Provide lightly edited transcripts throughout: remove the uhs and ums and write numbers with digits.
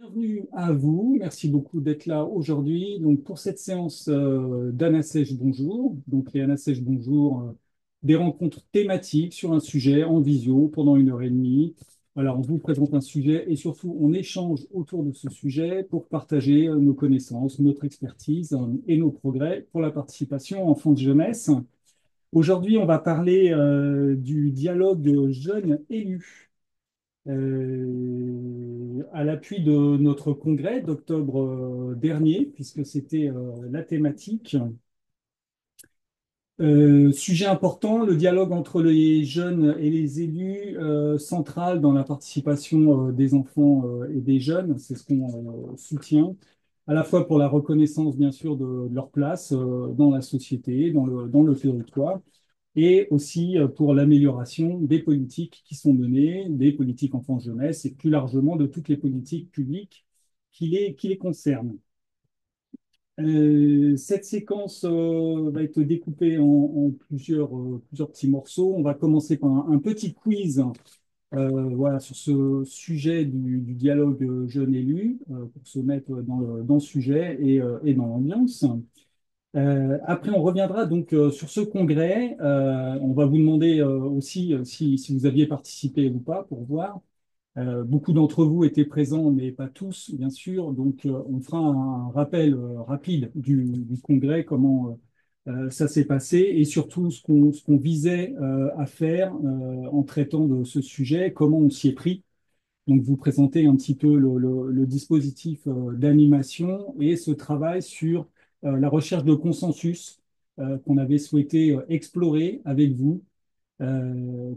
Bienvenue à vous. Merci beaucoup d'être là aujourd'hui. Donc, pour cette séance d'Anna Sèche Bonjour. Donc, les Anna Sèche Bonjour, des rencontres thématiques sur un sujet en visio pendant 1 heure et demie. Voilà, on vous présente un sujet et surtout, on échange autour de ce sujet pour partager nos connaissances, notre expertise et nos progrès pour la participation enfance-jeunesse. Aujourd'hui, on va parler du dialogue jeune-élu à l'appui de notre congrès d'octobre dernier, puisque c'était la thématique. Sujet important, le dialogue entre les jeunes et les élus, central dans la participation des enfants et des jeunes, c'est ce qu'on soutient, à la fois pour la reconnaissance, bien sûr, de leur place dans la société, dans le territoire, et aussi pour l'amélioration des politiques qui sont menées, des politiques enfants-jeunesse et plus largement de toutes les politiques publiques qui les concernent. Cette séquence va être découpée en plusieurs petits morceaux. On va commencer par un petit quiz voilà, sur ce sujet du dialogue jeune élu pour se mettre dans le sujet et dans l'ambiance. Après, on reviendra donc sur ce congrès. On va vous demander aussi si vous aviez participé ou pas pour voir. Beaucoup d'entre vous étaient présents, mais pas tous, bien sûr. Donc, on fera un rappel rapide du congrès, comment ça s'est passé et surtout ce qu'on visait à faire en traitant de ce sujet, comment on s'y est pris. Donc, vous présentez un petit peu le dispositif d'animation et ce travail sur la recherche de consensus qu'on avait souhaité explorer avec vous,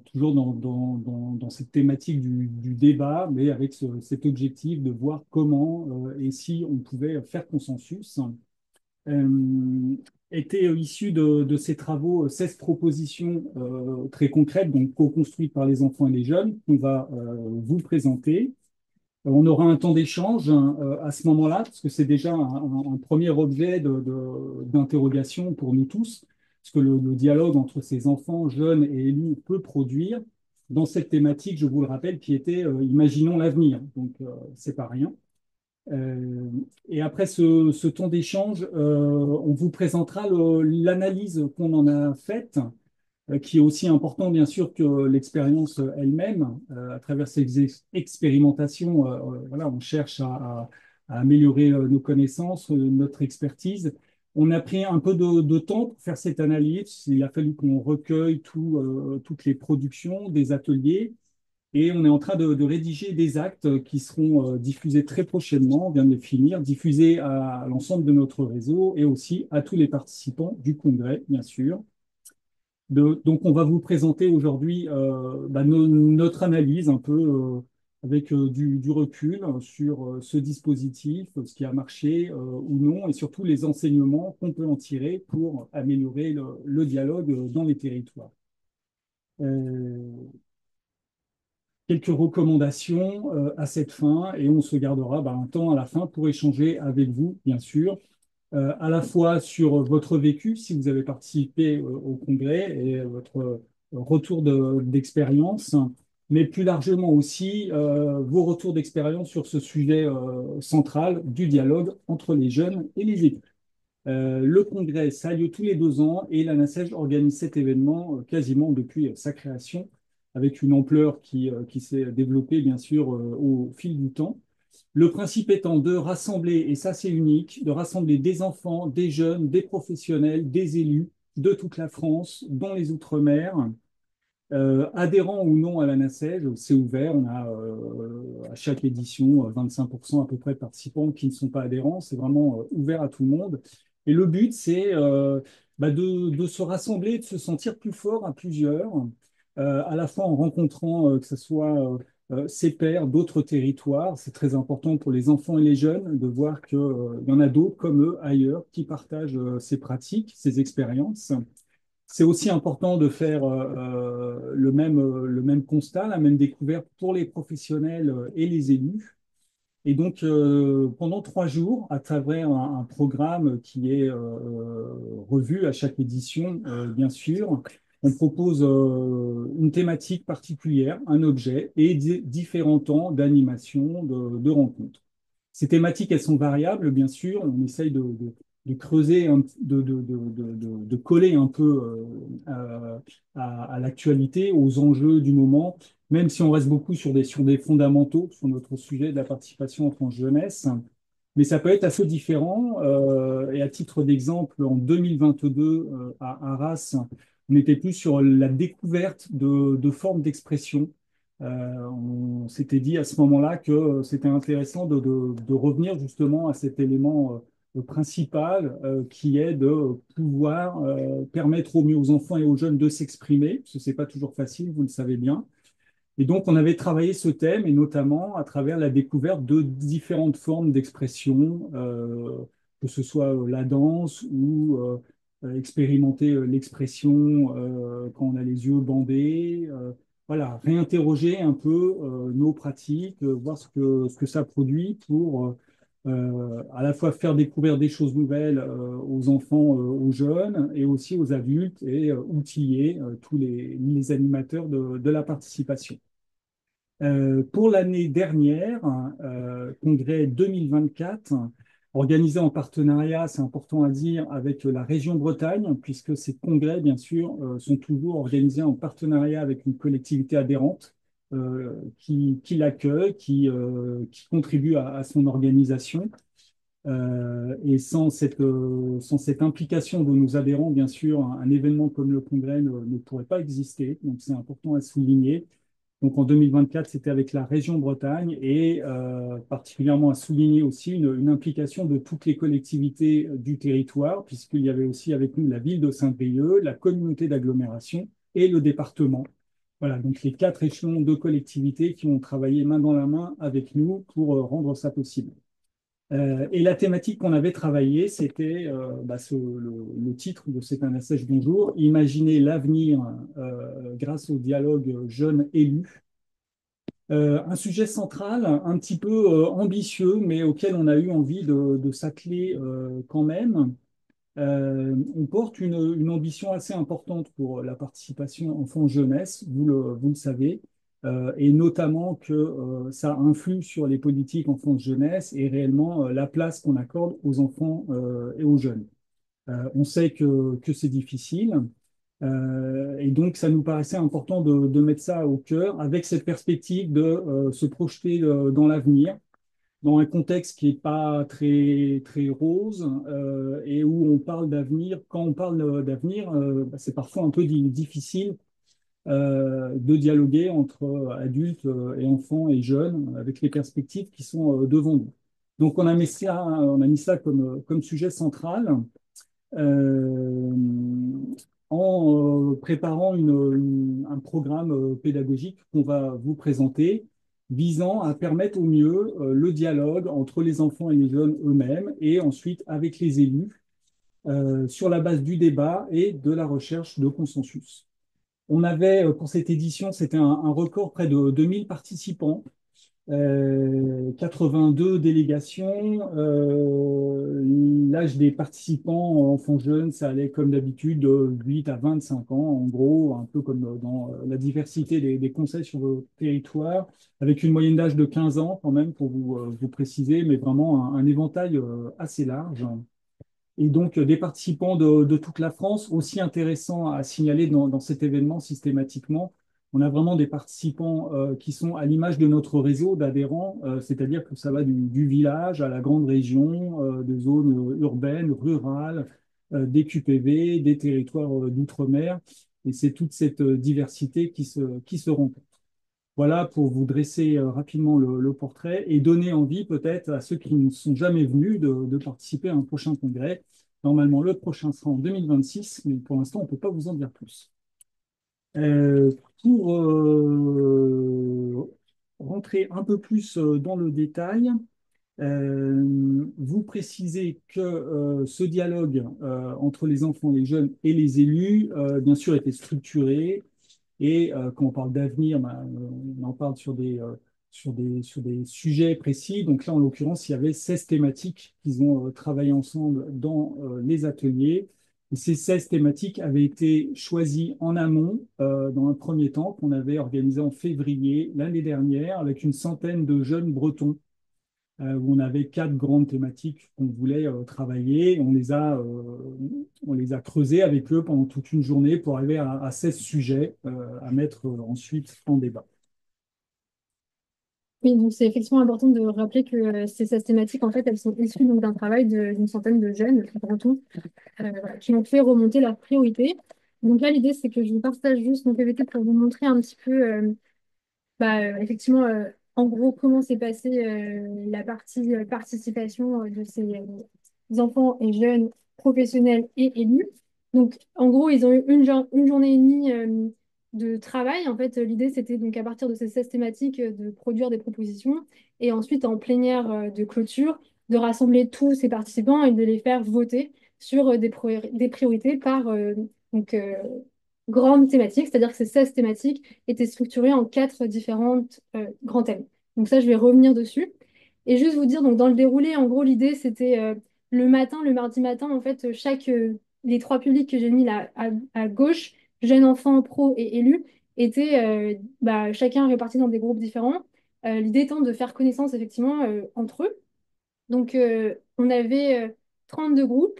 toujours dans cette thématique du débat, mais avec cet objectif de voir comment et si on pouvait faire consensus. Euh, Étaient issues de ces travaux 16 propositions très concrètes, donc co-construites par les enfants et les jeunes, qu'on va vous présenter. On aura un temps d'échange à ce moment-là, parce que c'est déjà un premier objet d'interrogation pour nous tous, ce que le dialogue entre ces enfants, jeunes et élus peut produire dans cette thématique, je vous le rappelle, qui était imaginons l'avenir. Donc, c'est pas rien. Euh, et après ce temps d'échange, on vous présentera l'analyse qu'on en a faite qui est aussi important, bien sûr, que l'expérience elle-même. À travers ces expérimentations, voilà, on cherche à améliorer nos connaissances, notre expertise. On a pris un peu de temps pour faire cette analyse. Il a fallu qu'on recueille toutes les productions des ateliers. Et on est en train de rédiger des actes qui seront diffusés très prochainement, on vient de les finir, diffusés à l'ensemble de notre réseau et aussi à tous les participants du congrès, bien sûr. Donc, on va vous présenter aujourd'hui notre analyse un peu avec du recul sur ce dispositif, ce qui a marché ou non, et surtout les enseignements qu'on peut en tirer pour améliorer le dialogue dans les territoires. Euh, Quelques recommandations à cette fin, et on se gardera un temps à la fin pour échanger avec vous, bien sûr, à la fois sur votre vécu, si vous avez participé au congrès, et votre retour d'expérience, mais plus largement aussi vos retours d'expérience sur ce sujet central du dialogue entre les jeunes et les élus. Le congrès, ça a lieu tous les 2 ans et l'ANASEJ organise cet événement quasiment depuis sa création, avec une ampleur qui s'est développée bien sûr au fil du temps. Le principe étant de rassembler, et ça c'est unique, de rassembler des enfants, des jeunes, des professionnels, des élus de toute la France, dans les Outre-mer, adhérents ou non à la NACEJ, c'est ouvert. On a à chaque édition 25% à peu près de participants qui ne sont pas adhérents. C'est vraiment ouvert à tout le monde. Et le but, c'est de se rassembler, de se sentir plus fort à plusieurs, à la fois en rencontrant que ce soit ses pairs d'autres territoires. C'est très important pour les enfants et les jeunes de voir qu'il y en a d'autres comme eux ailleurs qui partagent ces pratiques, ces expériences. C'est aussi important de faire le même constat, la même découverte pour les professionnels et les élus. Et donc, pendant 3 jours, à travers un programme qui est revu à chaque édition, bien sûr, on propose une thématique particulière, un objet et différents temps d'animation, de rencontres. Ces thématiques, elles sont variables, bien sûr. On essaye de creuser, de coller un peu à l'actualité, aux enjeux du moment, même si on reste beaucoup sur des fondamentaux, sur notre sujet de la participation enfance-jeunesse. Mais ça peut être assez différent. Et à titre d'exemple, en 2022, à Arras, on était plus sur la découverte de formes d'expression. On s'était dit à ce moment-là que c'était intéressant de revenir justement à cet élément principal qui est de pouvoir permettre au mieux aux enfants et aux jeunes de s'exprimer, parce que c'est pas toujours facile, vous le savez bien. Et donc, on avait travaillé ce thème, et notamment à travers la découverte de différentes formes d'expression, que ce soit la danse ou expérimenter l'expression quand on a les yeux bandés. Voilà, réinterroger un peu nos pratiques, voir ce que ça produit pour à la fois faire découvrir des choses nouvelles aux enfants, aux jeunes et aussi aux adultes et outiller tous les animateurs de la participation. Pour l'année dernière, congrès 2024, organisé en partenariat, c'est important à dire, avec la région Bretagne, puisque ces congrès, bien sûr, sont toujours organisés en partenariat avec une collectivité adhérente qui l'accueille, qui contribue à son organisation. Et sans cette implication de nos adhérents, bien sûr, un événement comme le congrès ne pourrait pas exister. Donc, c'est important à souligner. Donc en 2024, c'était avec la région Bretagne et particulièrement à souligner aussi une implication de toutes les collectivités du territoire, puisqu'il y avait aussi avec nous la ville de Saint-Brieuc, la communauté d'agglomération et le département. Voilà, donc les quatre échelons de collectivités qui ont travaillé main dans la main avec nous pour rendre ça possible. Et la thématique qu'on avait travaillée, c'était le titre de C'est un message bonjour, imaginer l'avenir grâce au dialogue jeune-élu. Un sujet central, un petit peu ambitieux, mais auquel on a eu envie de s'atteler quand même. On porte une ambition assez importante pour la participation enfant-jeunesse, vous le savez, et notamment que ça influe sur les politiques enfance-jeunesse et réellement la place qu'on accorde aux enfants et aux jeunes. On sait que c'est difficile. Et donc, ça nous paraissait important de mettre ça au cœur avec cette perspective de se projeter dans l'avenir, dans un contexte qui n'est pas très, très rose et où on parle d'avenir. Quand on parle d'avenir, c'est parfois un peu difficile de dialoguer entre adultes et enfants et jeunes avec les perspectives qui sont devant nous. Donc, on a mis ça comme sujet central euh, en préparant un programme pédagogique qu'on va vous présenter, visant à permettre au mieux le dialogue entre les enfants et les jeunes eux-mêmes, et ensuite avec les élus, sur la base du débat et de la recherche de consensus. On avait, pour cette édition, c'était un record, près de 2000 participants, 82 délégations. L'âge des participants enfants jeunes, ça allait comme d'habitude de 8 à 25 ans, en gros, un peu comme dans la diversité des conseils sur le territoire, avec une moyenne d'âge de 15 ans quand même, pour vous préciser, mais vraiment un éventail assez large. Et donc des participants de toute la France, aussi intéressant à signaler dans cet événement systématiquement. On a vraiment des participants qui sont à l'image de notre réseau d'adhérents, c'est-à-dire que ça va du village à la grande région, des zones urbaines, rurales, des QPV, des territoires d'outre-mer. Et c'est toute cette diversité qui se rencontre. Voilà pour vous dresser rapidement le portrait et donner envie peut-être à ceux qui ne sont jamais venus de participer à un prochain congrès. Normalement, le prochain sera en 2026, mais pour l'instant, on ne peut pas vous en dire plus. Euh, pour rentrer un peu plus dans le détail, vous précisez que ce dialogue entre les enfants, les jeunes et les élus, bien sûr, était structuré. Et quand on parle d'avenir, ben, on en parle sur des sujets précis. Donc là, en l'occurrence, il y avait 16 thématiques qu'ils ont travaillé ensemble dans les ateliers. Et ces 16 thématiques avaient été choisies en amont, dans un premier temps, qu'on avait organisé en février l'année dernière avec une centaine de jeunes Bretons où on avait quatre grandes thématiques qu'on voulait travailler. On les a creusées avec eux pendant toute une journée pour arriver à 16 sujets à mettre ensuite en débat. Oui, donc c'est effectivement important de rappeler que ces thématiques, en fait, elles sont issues donc d'un travail d'une centaine de jeunes, Bretons, voilà, qui ont fait remonter leurs priorités. Donc là, l'idée, c'est que je vous partage juste mon PVT pour vous montrer un petit peu, effectivement, en gros, comment s'est passée la partie participation de ces enfants et jeunes professionnels et élus. Donc, en gros, ils ont eu une journée et demie de travail. En fait, l'idée, c'était donc à partir de ces 16 thématiques de produire des propositions et ensuite en plénière de clôture, de rassembler tous ces participants et de les faire voter sur des priorités par donc, grandes thématiques, c'est-à-dire que ces 16 thématiques étaient structurées en quatre différentes grands thèmes. Donc ça, je vais revenir dessus. Et juste vous dire, donc dans le déroulé, en gros, l'idée, c'était le matin, le mardi matin, en fait, les trois publics que j'ai mis là à gauche, jeunes enfants, pros et élus, étaient chacun répartis dans des groupes différents. L'idée étant de faire connaissance effectivement entre eux. Donc on avait 32 groupes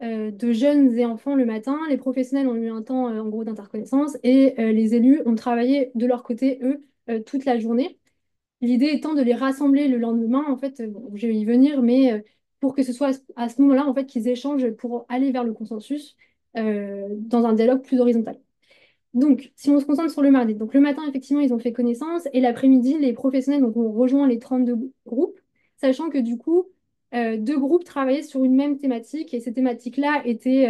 de jeunes et enfants le matin. Les professionnels ont eu un temps en gros d'interconnaissance et les élus ont travaillé de leur côté, eux, toute la journée. L'idée étant de les rassembler le lendemain, en fait, bon, je vais y venir, mais pour que ce soit à ce moment-là, en fait, qu'ils échangent pour aller vers le consensus dans un dialogue plus horizontal. Donc, si on se concentre sur le mardi, donc le matin, effectivement, ils ont fait connaissance et l'après-midi, les professionnels donc, ont rejoint les 32 groupes, sachant que du coup, deux groupes travaillaient sur une même thématique et ces thématiques-là étaient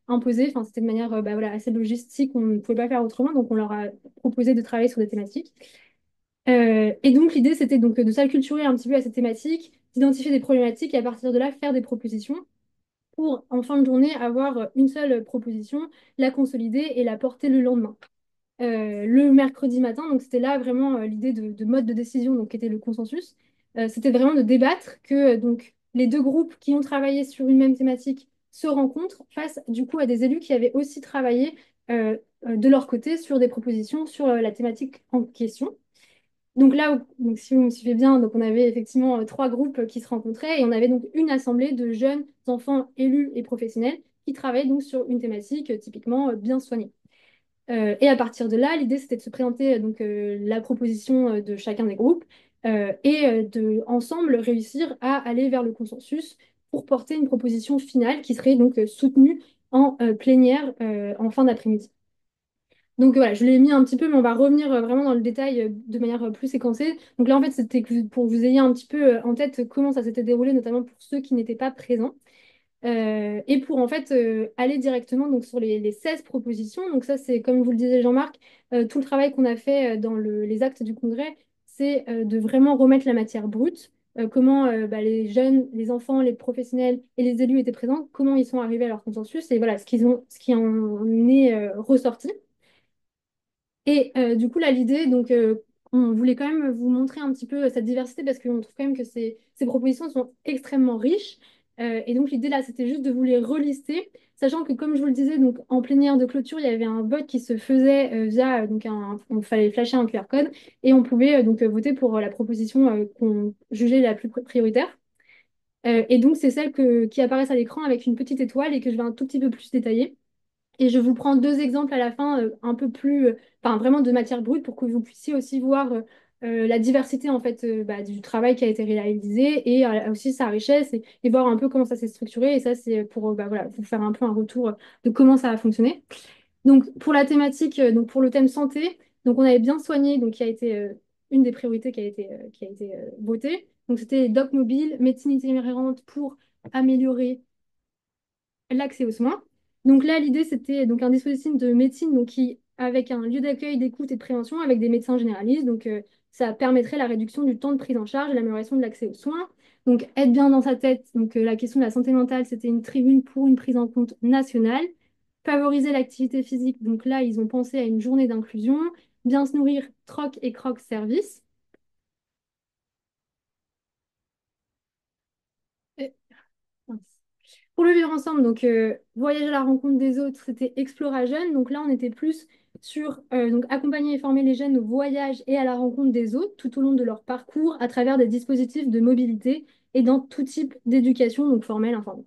imposées. Enfin, c'était de manière voilà, assez logistique, on ne pouvait pas faire autrement, donc on leur a proposé de travailler sur des thématiques. Et donc, l'idée, c'était donc de s'acculturer un petit peu à cette thématique, d'identifier des problématiques et à partir de là, faire des propositions pour, en fin de journée, avoir une seule proposition, la consolider et la porter le lendemain. Le mercredi matin, donc c'était là vraiment l'idée de mode de décision, donc qui était le consensus. C'était vraiment de débattre que donc les deux groupes qui ont travaillé sur une même thématique se rencontrent face du coup à des élus qui avaient aussi travaillé de leur côté sur des propositions sur la thématique en question. Donc là, donc si vous me suivez bien, donc on avait effectivement trois groupes qui se rencontraient et on avait donc une assemblée de jeunes enfants élus et professionnels qui travaillaient donc sur une thématique typiquement bien soignée. Et à partir de là, l'idée c'était de se présenter donc la proposition de chacun des groupes et de ensemble réussir à aller vers le consensus pour porter une proposition finale qui serait donc soutenue en plénière en fin d'après-midi. Donc voilà, je l'ai mis un petit peu, mais on va revenir vraiment dans le détail de manière plus séquencée. Donc là, en fait, c'était pour que vous ayez un petit peu en tête comment ça s'était déroulé, notamment pour ceux qui n'étaient pas présents. Et pour en fait aller directement donc, sur les 16 propositions. Donc ça, c'est comme vous le disait Jean-Marc, tout le travail qu'on a fait dans les actes du Congrès, c'est de vraiment remettre la matière brute. Comment les jeunes, les enfants, les professionnels et les élus étaient présents, comment ils sont arrivés à leur consensus et voilà ce qui en est ressorti. Et du coup, là, l'idée, donc, on voulait quand même vous montrer un petit peu cette diversité parce qu'on trouve quand même que ces propositions sont extrêmement riches. Et donc, l'idée, là, c'était juste de vous les relister, sachant que, comme je vous le disais, donc, en plénière de clôture, il y avait un vote qui se faisait via, donc, on fallait flasher un QR code et on pouvait donc voter pour la proposition qu'on jugeait la plus prioritaire. Et donc, c'est celle qui apparaît à l'écran avec une petite étoile et que je vais un tout petit peu plus détailler. Et je vous prends deux exemples à la fin, un peu plus, enfin vraiment de matière brute, pour que vous puissiez aussi voir la diversité en fait du travail qui a été réalisé et aussi sa richesse et voir un peu comment ça s'est structuré. Et ça, c'est pour voilà, vous faire un peu un retour de comment ça a fonctionné. Donc pour la thématique, donc pour le thème santé, donc on avait bien soigné, donc qui a été une des priorités qui a été votée. Donc c'était doc mobile, médecine itinérante pour améliorer l'accès aux soins. Donc là, l'idée, c'était donc un dispositif de médecine donc, qui, avec un lieu d'accueil, d'écoute et de prévention avec des médecins généralistes. Donc, ça permettrait la réduction du temps de prise en charge et l'amélioration de l'accès aux soins. Donc, être bien dans sa tête. Donc, la question de la santé mentale, c'était une tribune pour une prise en compte nationale. Favoriser l'activité physique. Donc là, ils ont pensé à une journée d'inclusion. Bien se nourrir, troc et croc service. Et- Pour le vivre ensemble, donc voyager à la rencontre des autres, c'était Explora Jeune. Donc là, on était plus sur donc accompagner et former les jeunes au voyage et à la rencontre des autres tout au long de leur parcours à travers des dispositifs de mobilité et dans tout type d'éducation, donc formelle, informelle.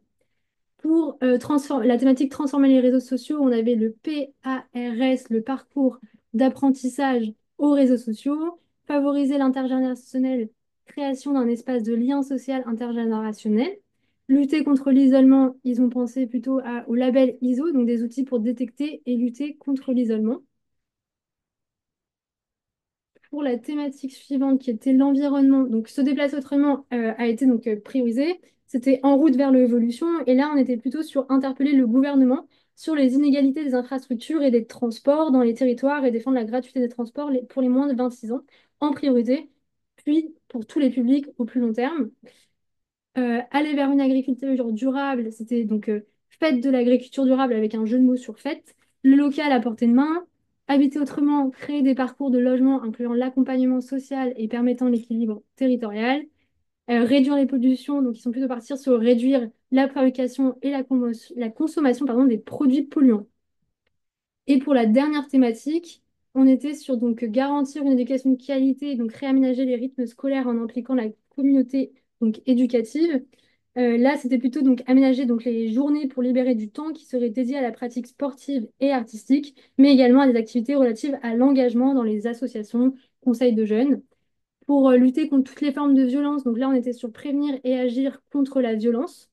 Pour la thématique transformer les réseaux sociaux, on avait le PARS, le parcours d'apprentissage aux réseaux sociaux, favoriser l'intergénérationnel, création d'un espace de lien social intergénérationnel, lutter contre l'isolement, ils ont pensé plutôt au label ISO, donc des outils pour détecter et lutter contre l'isolement. Pour la thématique suivante qui était l'environnement, donc se déplacer autrement a été donc priorisé. C'était en route vers l'évolution et là on était plutôt sur interpeller le gouvernement sur les inégalités des infrastructures et des transports dans les territoires et défendre la gratuité des transports pour les moins de 26 ans en priorité, puis pour tous les publics au plus long terme. Aller vers une agriculture durable, c'était donc fête de l'agriculture durable avec un jeu de mots sur fête, le local à portée de main, habiter autrement, créer des parcours de logement incluant l'accompagnement social et permettant l'équilibre territorial, réduire les pollutions, donc ils sont plutôt partir sur réduire la fabrication et la consommation pardon, des produits polluants. Et pour la dernière thématique, on était sur donc garantir une éducation de qualité, donc réaménager les rythmes scolaires en impliquant la communauté donc éducative. Là, c'était plutôt donc aménager donc les journées pour libérer du temps qui serait dédié à la pratique sportive et artistique, mais également à des activités relatives à l'engagement dans les associations, conseils de jeunes, pour lutter contre toutes les formes de violence. Donc là, on était sur prévenir et agir contre la violence,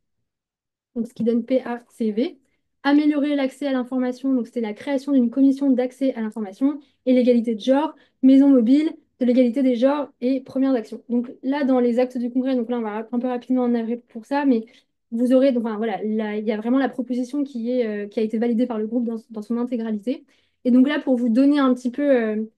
donc ce qui donne PACV. Améliorer l'accès à l'information, donc c'était la création d'une commission d'accès à l'information et l'égalité de genre, maison mobile, de l'égalité des genres et premières actions. Donc là, dans les actes du congrès, donc là, on va un peu rapidement en arriver pour ça, mais vous aurez, donc, enfin, voilà, il y a vraiment la proposition qui a été validée par le groupe dans son intégralité. Et donc là, pour vous donner un petit peu,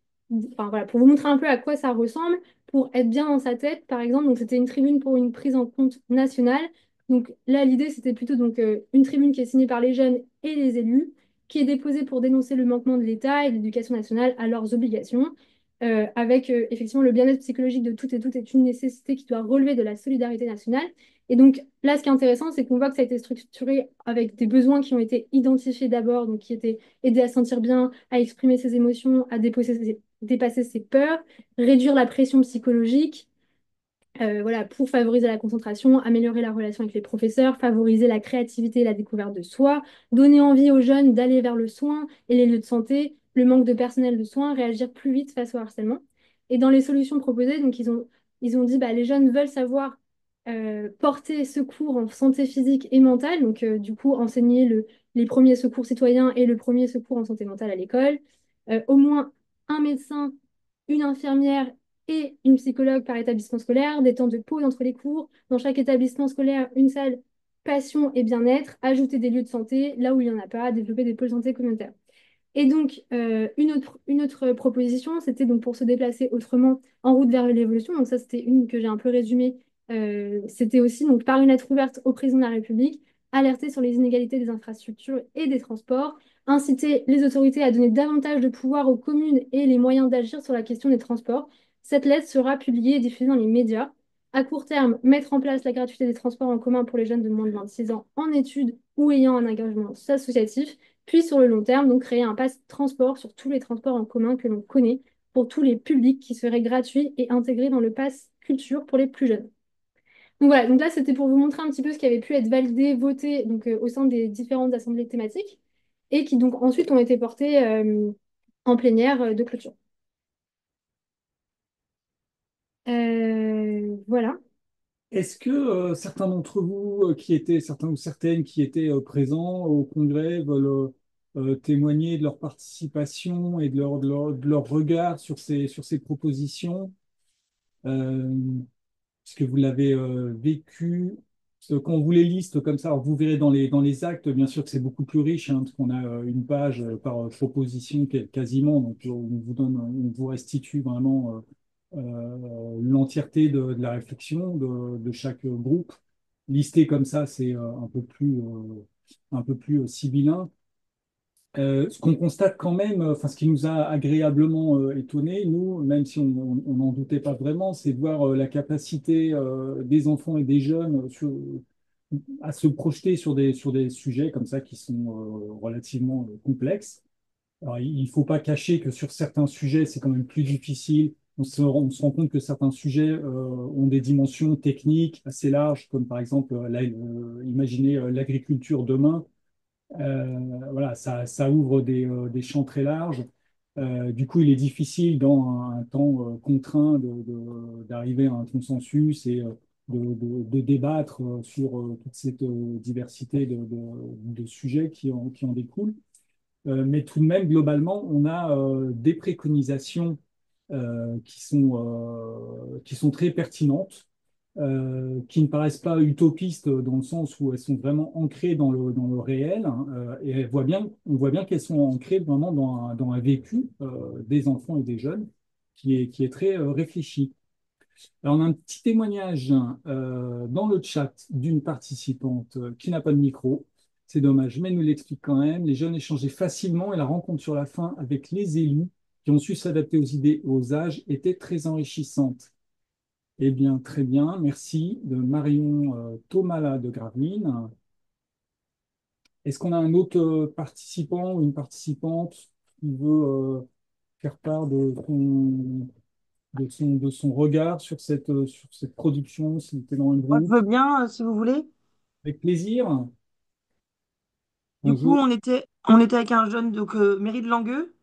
enfin voilà, pour vous montrer un peu à quoi ça ressemble, pour être bien dans sa tête, par exemple, donc c'était une tribune pour une prise en compte nationale. Donc là, l'idée, c'était plutôt donc, une tribune qui est signée par les jeunes et les élus, qui est déposée pour dénoncer le manquement de l'État et de l'éducation nationale à leurs obligations, avec effectivement le bien-être psychologique de toutes et toutes est une nécessité qui doit relever de la solidarité nationale. Et donc là, ce qui est intéressant, c'est qu'on voit que ça a été structuré avec des besoins qui ont été identifiés d'abord, donc qui étaient aider à se sentir bien, à exprimer ses émotions, à dépasser ses peurs, réduire la pression psychologique, voilà, pour favoriser la concentration, améliorer la relation avec les professeurs, favoriser la créativité et la découverte de soi, donner envie aux jeunes d'aller vers le soin et les lieux de santé, le manque de personnel de soins, réagir plus vite face au harcèlement. Et dans les solutions proposées, donc ils ont dit bah, les jeunes veulent savoir porter secours en santé physique et mentale, donc du coup enseigner les premiers secours citoyens et le premier secours en santé mentale à l'école, au moins un médecin, une infirmière et une psychologue par établissement scolaire, des temps de pause entre les cours, dans chaque établissement scolaire, une salle passion et bien-être, ajouter des lieux de santé là où il n'y en a pas, développer des pôles santé communautaires. Et donc, une autre proposition, c'était donc pour se déplacer autrement en route vers l'évolution. Donc ça, c'était une que j'ai un peu résumée. C'était aussi donc par une lettre ouverte au président de la République, alerter sur les inégalités des infrastructures et des transports, inciter les autorités à donner davantage de pouvoir aux communes et les moyens d'agir sur la question des transports. Cette lettre sera publiée et diffusée dans les médias. À court terme, mettre en place la gratuité des transports en commun pour les jeunes de moins de 26 ans en études ou ayant un engagement associatif. Puis sur le long terme, donc créer un pass transport sur tous les transports en commun que l'on connaît pour tous les publics qui seraient gratuits et intégrés dans le pass culture pour les plus jeunes. Donc voilà, donc là c'était pour vous montrer un petit peu ce qui avait pu être validé, voté donc, au sein des différentes assemblées thématiques et qui donc ensuite ont été portées en plénière de clôture. Voilà. Est-ce que certains d'entre vous certains ou certaines qui étaient présents au congrès veulent témoigner de leur participation et de leur regard sur ces propositions? Euh, Est-ce que vous l'avez vécu? Parce que quand on vous les liste comme ça, alors vous verrez dans les actes, bien sûr que c'est beaucoup plus riche, hein, parce qu'on a une page par proposition quasiment, donc on vous restitue vraiment l'entièreté de la réflexion de chaque groupe. Listé comme ça, c'est un peu plus sibyllin. Ce qu'on constate quand même, enfin ce qui nous a agréablement étonnés, nous, même si on n'en doutait pas vraiment, c'est de voir la capacité des enfants et des jeunes à se projeter sur des sujets comme ça qui sont relativement complexes. Alors, il ne faut pas cacher que sur certains sujets, c'est quand même plus difficile. On se rend compte que certains sujets ont des dimensions techniques assez larges, comme par exemple, là, imaginez l'agriculture demain. Voilà, ça ouvre des champs très larges. Du coup, il est difficile dans un temps contraint d'arriver à un consensus et de débattre sur toute cette diversité de sujets qui en découlent. Mais tout de même, globalement, on a des préconisations qui sont très pertinentes, qui ne paraissent pas utopistes dans le sens où elles sont vraiment ancrées dans le réel, hein, et on voit bien qu'elles sont ancrées vraiment dans un vécu des enfants et des jeunes qui est très réfléchi. Alors, on a un petit témoignage dans le chat d'une participante qui n'a pas de micro. C'est dommage, mais elle nous l'explique quand même. Les jeunes échangeaient facilement et la rencontre sur la fin avec les élus qui ont su s'adapter aux idées et aux âges était très enrichissante. Eh bien, très bien. Merci de Marion Thomala de Gravelines. Est-ce qu'on a un autre participant ou une participante qui veut faire part de son regard sur cette production, s'il était dans le Moi, je groupe? veux bien, si vous voulez. Avec plaisir. Du coup, Bonjour. on était avec un jeune, donc mairie de Langueux,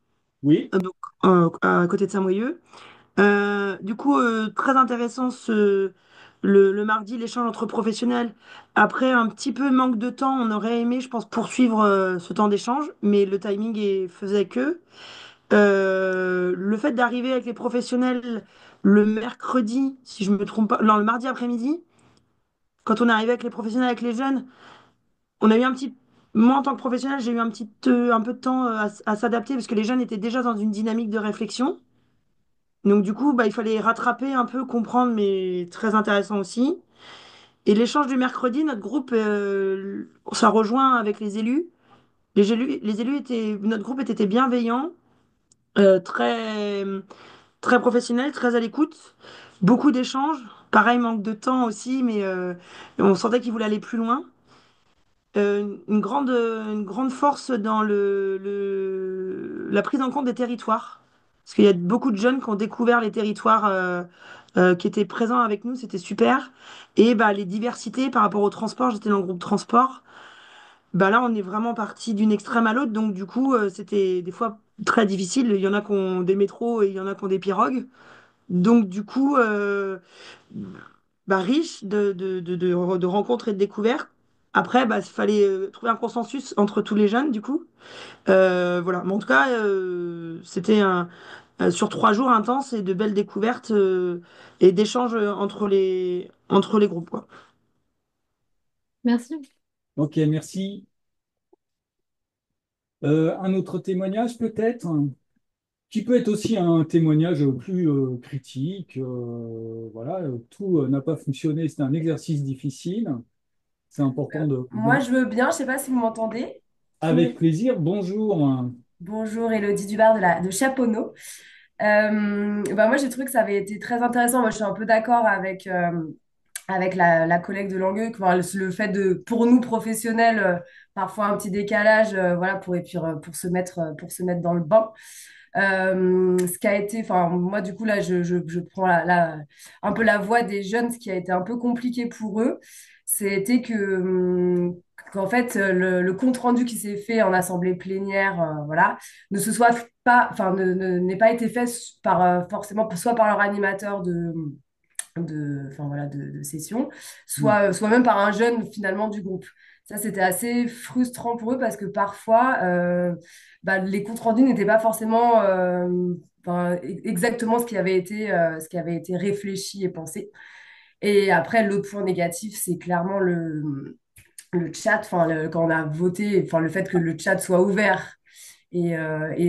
Oui, donc à côté de Saint-Brieuc. Du coup, très intéressant le mardi, l'échange entre professionnels. Après, un petit peu manque de temps, on aurait aimé, je pense, poursuivre ce temps d'échange, mais le timing faisait que. Le fait d'arriver avec les professionnels le mercredi, si je me trompe pas, non, le mardi après-midi, quand on est arrivé avec les professionnels, avec les jeunes, on a eu un petit. Moi, en tant que professionnel, j'ai eu un peu de temps à s'adapter parce que les jeunes étaient déjà dans une dynamique de réflexion. Donc, du coup, bah, il fallait rattraper un peu, comprendre, mais très intéressant aussi. Et l'échange du mercredi, notre groupe, ça rejoint avec les élus. Les élus étaient, notre groupe était bienveillant, très, très professionnel, très à l'écoute, beaucoup d'échanges. Pareil, manque de temps aussi, mais on sentait qu'ils voulaient aller plus loin. Une grande force dans la prise en compte des territoires. Parce qu'il y a beaucoup de jeunes qui ont découvert les territoires qui étaient présents avec nous, c'était super. Et bah, les diversités par rapport au transport, j'étais dans le groupe transport. Bah, là, on est vraiment parti d'une extrême à l'autre, donc du coup, c'était des fois très difficile. Il y en a qui ont des métros et il y en a qui ont des pirogues. Donc du coup, bah, riche de rencontres et de découvertes. Après, bah, il fallait trouver un consensus entre tous les jeunes, du coup. Voilà. Mais en tout cas, c'était sur 3 jours intenses et de belles découvertes et d'échanges entre les groupes, quoi. Merci. ok, merci. Un autre témoignage peut-être, qui peut être aussi un témoignage plus critique. Voilà, tout n'a pas fonctionné, c'est un exercice difficile. C'est important Moi, je veux bien, je sais pas si vous m'entendez. Avec plaisir. Bonjour. Bonjour, Elodie Dubar de Chaponneau. Bah, moi, j'ai trouvé que ça avait été très intéressant. Moi, je suis un peu d'accord avec la collègue de Langueux, que, enfin, le fait de, pour nous professionnels, parfois un petit décalage, voilà, et puis pour se mettre dans le bain. Ce qui a été, enfin, moi, du coup, là, je prends un peu la voix des jeunes, ce qui a été un peu compliqué pour eux, c'était qu'en fait, le compte-rendu qui s'est fait en assemblée plénière, voilà, ne se soit pas, enfin, n'ait pas été fait par, forcément, soit par leur animateur enfin, voilà, de session, soit même par un jeune finalement du groupe. Ça, c'était assez frustrant pour eux parce que parfois, bah, les comptes rendus n'étaient pas forcément enfin, exactement ce qui avait été réfléchi et pensé. Et après, l'autre point négatif, c'est clairement le chat, enfin, quand on a voté, enfin, le fait que le chat soit ouvert et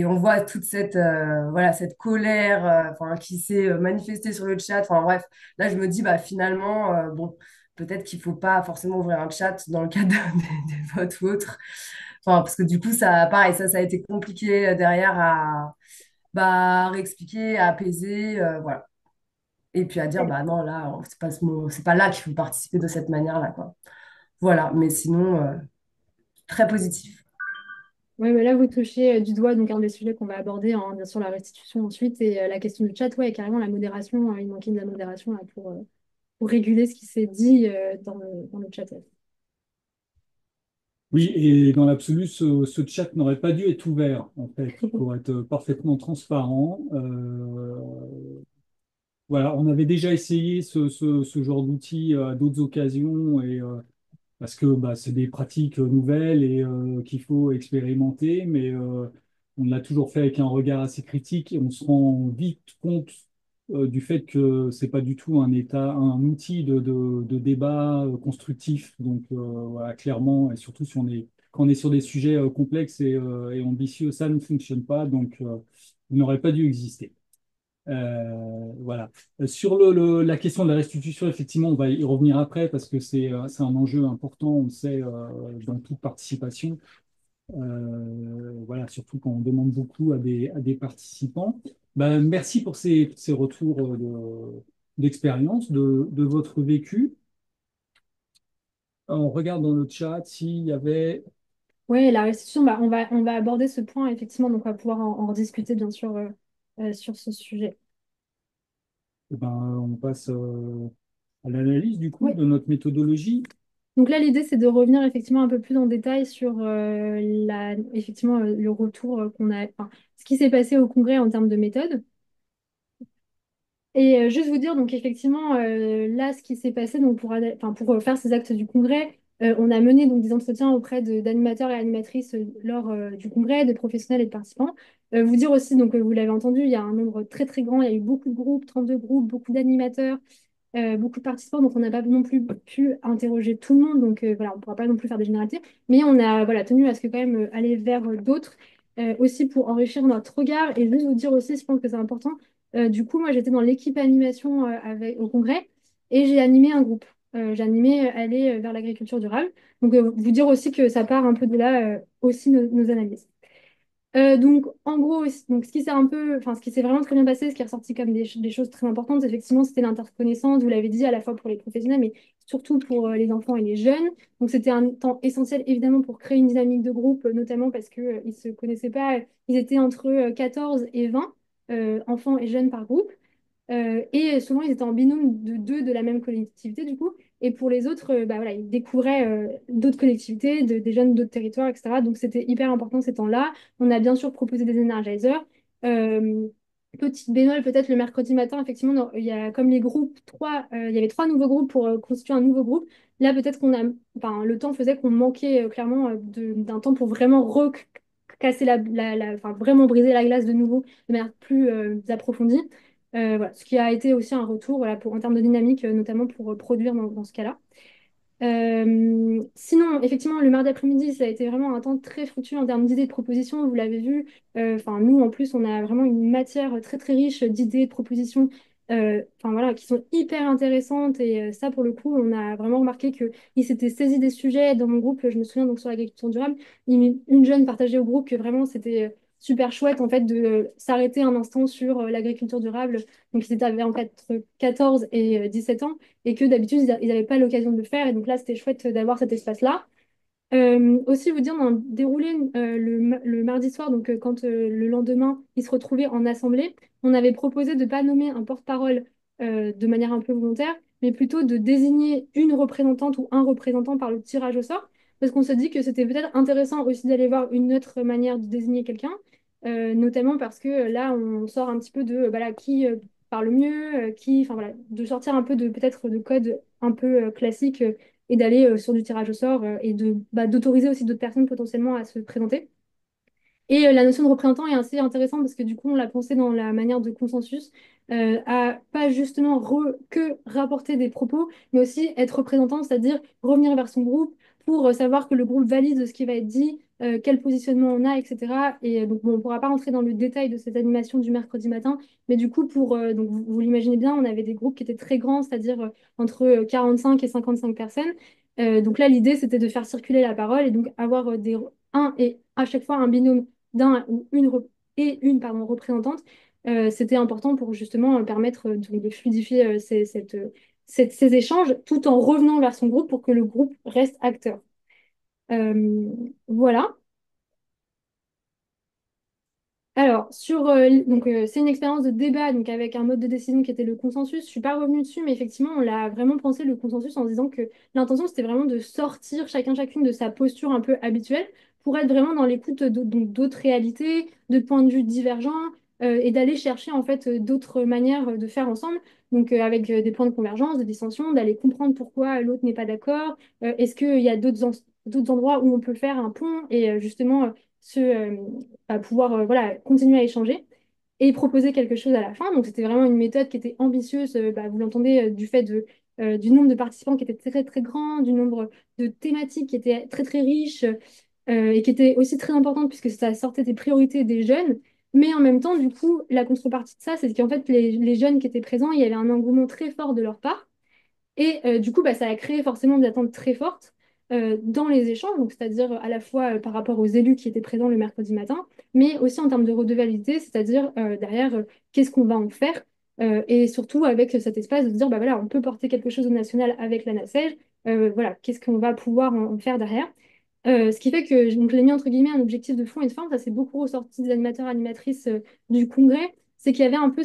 on voit toute voilà, cette colère enfin, qui s'est manifestée sur le chat. Enfin, bref, là, je me dis, bah, finalement, bon, peut-être qu'il ne faut pas forcément ouvrir un chat dans le cadre des votes ou autre. Enfin, parce que du coup, ça, pareil, ça a été compliqué derrière à réexpliquer, à apaiser, voilà. Et puis à dire, bah non, là, c'est pas là qu'il faut participer de cette manière-là, quoi. Voilà, mais sinon, très positif. Ouais, mais là, vous touchez du doigt donc un des sujets qu'on va aborder, hein, bien sûr la restitution ensuite, et la question du chat, ouais, carrément la modération, il manquait de la modération là, pour réguler ce qui s'est dit dans le chat. Ouais. Oui, et dans l'absolu, ce chat n'aurait pas dû être ouvert, en fait, pour être parfaitement transparent. Voilà, on avait déjà essayé ce genre d'outil à d'autres occasions, parce que bah, c'est des pratiques nouvelles et qu'il faut expérimenter, mais on l'a toujours fait avec un regard assez critique et on se rend vite compte du fait que c'est pas du tout un outil de débat constructif. Donc voilà, clairement, et surtout si quand on est sur des sujets complexes et ambitieux, ça ne fonctionne pas, donc il n'aurait pas dû exister. Voilà. Sur la question de la restitution, effectivement, on va y revenir après parce que c'est un enjeu important, on le sait, dans toute participation. Voilà, surtout quand on demande beaucoup à des participants. Ben, merci pour ces retours d'expérience, de votre vécu. On regarde dans le chat s'il y avait. Ouais, la restitution, bah, on va aborder ce point, effectivement, donc on va pouvoir en rediscuter, bien sûr, sur ce sujet. Eh ben, on passe à l'analyse du coup Ouais. de notre méthodologie. Donc là, l'idée, c'est de revenir effectivement un peu plus en détail sur effectivement, le retour qu'on a, enfin, ce qui s'est passé au congrès en termes de méthode. Et juste vous dire, donc effectivement, là, ce qui s'est passé, donc pour faire ces actes du congrès, on a mené donc des entretiens auprès d'animateurs et animatrices lors du congrès, de professionnels et de participants. Vous dire aussi, donc vous l'avez entendu, il y a un nombre très très grand, il y a eu beaucoup de groupes, 32 groupes, beaucoup d'animateurs, beaucoup de participants, donc on n'a pas non plus pu interroger tout le monde, donc voilà, on ne pourra pas non plus faire des généralités, mais on a voilà, tenu à ce que quand même aller vers d'autres, aussi pour enrichir notre regard, et juste vous dire aussi, je pense que c'est important, du coup, moi j'étais dans l'équipe animation au congrès, et j'ai animé un groupe. J'ai animé aller vers l'agriculture durable. Donc vous dire aussi que ça part un peu de là aussi nos analyses. Donc, en gros, donc, ce qui s'est vraiment très bien passé, ce qui est ressorti comme des choses très importantes, effectivement, c'était l'interconnaissance, vous l'avez dit, à la fois pour les professionnels, mais surtout pour les enfants et les jeunes. Donc, c'était un temps essentiel, évidemment, pour créer une dynamique de groupe, notamment parce qu'ils ne se connaissaient pas. Ils étaient entre 14 et 20 enfants et jeunes par groupe. Et souvent, ils étaient en binôme de deux de la même collectivité, du coup. Et pour les autres, bah, voilà, ils découvraient d'autres collectivités, des jeunes d'autres territoires, etc. Donc, c'était hyper important ces temps-là. On a bien sûr proposé des energizers. Euh, Petite bémol, peut-être le mercredi matin, effectivement, il y a comme les groupes, il y avait trois nouveaux groupes pour constituer un nouveau groupe. Là, peut-être enfin, le temps faisait qu'on manquait clairement d'un temps pour vraiment casser enfin, vraiment briser la glace de nouveau de manière plus approfondie. Voilà, ce qui a été aussi un retour voilà, en termes de dynamique, notamment pour produire dans ce cas-là. Sinon, effectivement, le mardi après-midi, ça a été vraiment un temps très fructueux en termes d'idées de propositions. Vous l'avez vu. Enfin, nous, en plus, on a vraiment une matière très très riche d'idées, de propositions. Enfin voilà, qui sont hyper intéressantes. Et ça, pour le coup, on a vraiment remarqué qu'ils s'étaient saisis des sujets dans mon groupe. Je me souviens donc sur l'agriculture durable, une jeune partageait au groupe que vraiment c'était super chouette en fait de s'arrêter un instant sur l'agriculture durable. Donc, ils étaient entre 14 et 17 ans et que d'habitude, ils n'avaient pas l'occasion de le faire. Et donc là, c'était chouette d'avoir cet espace-là. Aussi, vous dire, on a déroulé le mardi soir, donc quand le lendemain, ils se retrouvaient en assemblée, on avait proposé de ne pas nommer un porte-parole de manière un peu volontaire, mais plutôt de désigner une représentante ou un représentant par le tirage au sort, parce qu'on se dit que c'était peut-être intéressant aussi d'aller voir une autre manière de désigner quelqu'un, notamment parce que là, on sort un petit peu de voilà, qui parle mieux, enfin voilà, de sortir un peu de peut-être de code un peu classique et d'aller sur du tirage au sort et d'autoriser aussi d'autres personnes potentiellement à se présenter. Et la notion de représentant est assez intéressante parce que du coup, on l'a pensé dans la manière de consensus à pas justement que rapporter des propos, mais aussi être représentant, c'est-à-dire revenir vers son groupe pour savoir que le groupe valide ce qui va être dit, quel positionnement on a, etc. Et donc, bon, on ne pourra pas rentrer dans le détail de cette animation du mercredi matin, mais du coup, donc, vous l'imaginez bien, on avait des groupes qui étaient très grands, c'est-à-dire entre 45 et 55 personnes. Donc là, l'idée, c'était de faire circuler la parole et donc avoir un et à chaque fois un binôme d'un ou une représentante, c'était important pour justement permettre de fluidifier ces échanges tout en revenant vers son groupe pour que le groupe reste acteur. Voilà. Alors, c'est une expérience de débat donc avec un mode de décision qui était le consensus. Je suis pas revenue dessus, mais effectivement, on l'a vraiment pensé le consensus en se disant que l'intention, c'était vraiment de sortir chacune de sa posture un peu habituelle pour être vraiment dans l'écoute donc d'autres réalités, de points de vue divergents et d'aller chercher en fait d'autres manières de faire ensemble. Donc, avec des points de convergence, de dissension, d'aller comprendre pourquoi l'autre n'est pas d'accord. Est-ce qu'il y a d'autres endroits où on peut faire un pont et justement se à pouvoir voilà, continuer à échanger et proposer quelque chose à la fin. Donc, c'était vraiment une méthode qui était ambitieuse, vous l'entendez, du fait du nombre de participants qui était très, très grand, du nombre de thématiques qui étaient très, très riches et qui étaient aussi très importantes puisque ça sortait des priorités des jeunes. Mais en même temps, du coup, la contrepartie de ça, c'est qu'en fait, les jeunes qui étaient présents, il y avait un engouement très fort de leur part. Et du coup, ça a créé forcément des attentes très fortes dans les échanges, donc c'est-à-dire à la fois par rapport aux élus qui étaient présents le mercredi matin, mais aussi en termes de redevabilité, c'est-à-dire derrière qu'est-ce qu'on va en faire, et surtout avec cet espace de dire, bah voilà, on peut porter quelque chose au national avec la NACEJ, voilà, qu'est-ce qu'on va pouvoir en faire derrière. Ce qui fait que donc, je l'ai mis entre guillemets un objectif de fond et de forme, ça s'est beaucoup ressorti des animateurs animatrices du congrès, c'est qu'il y avait un peu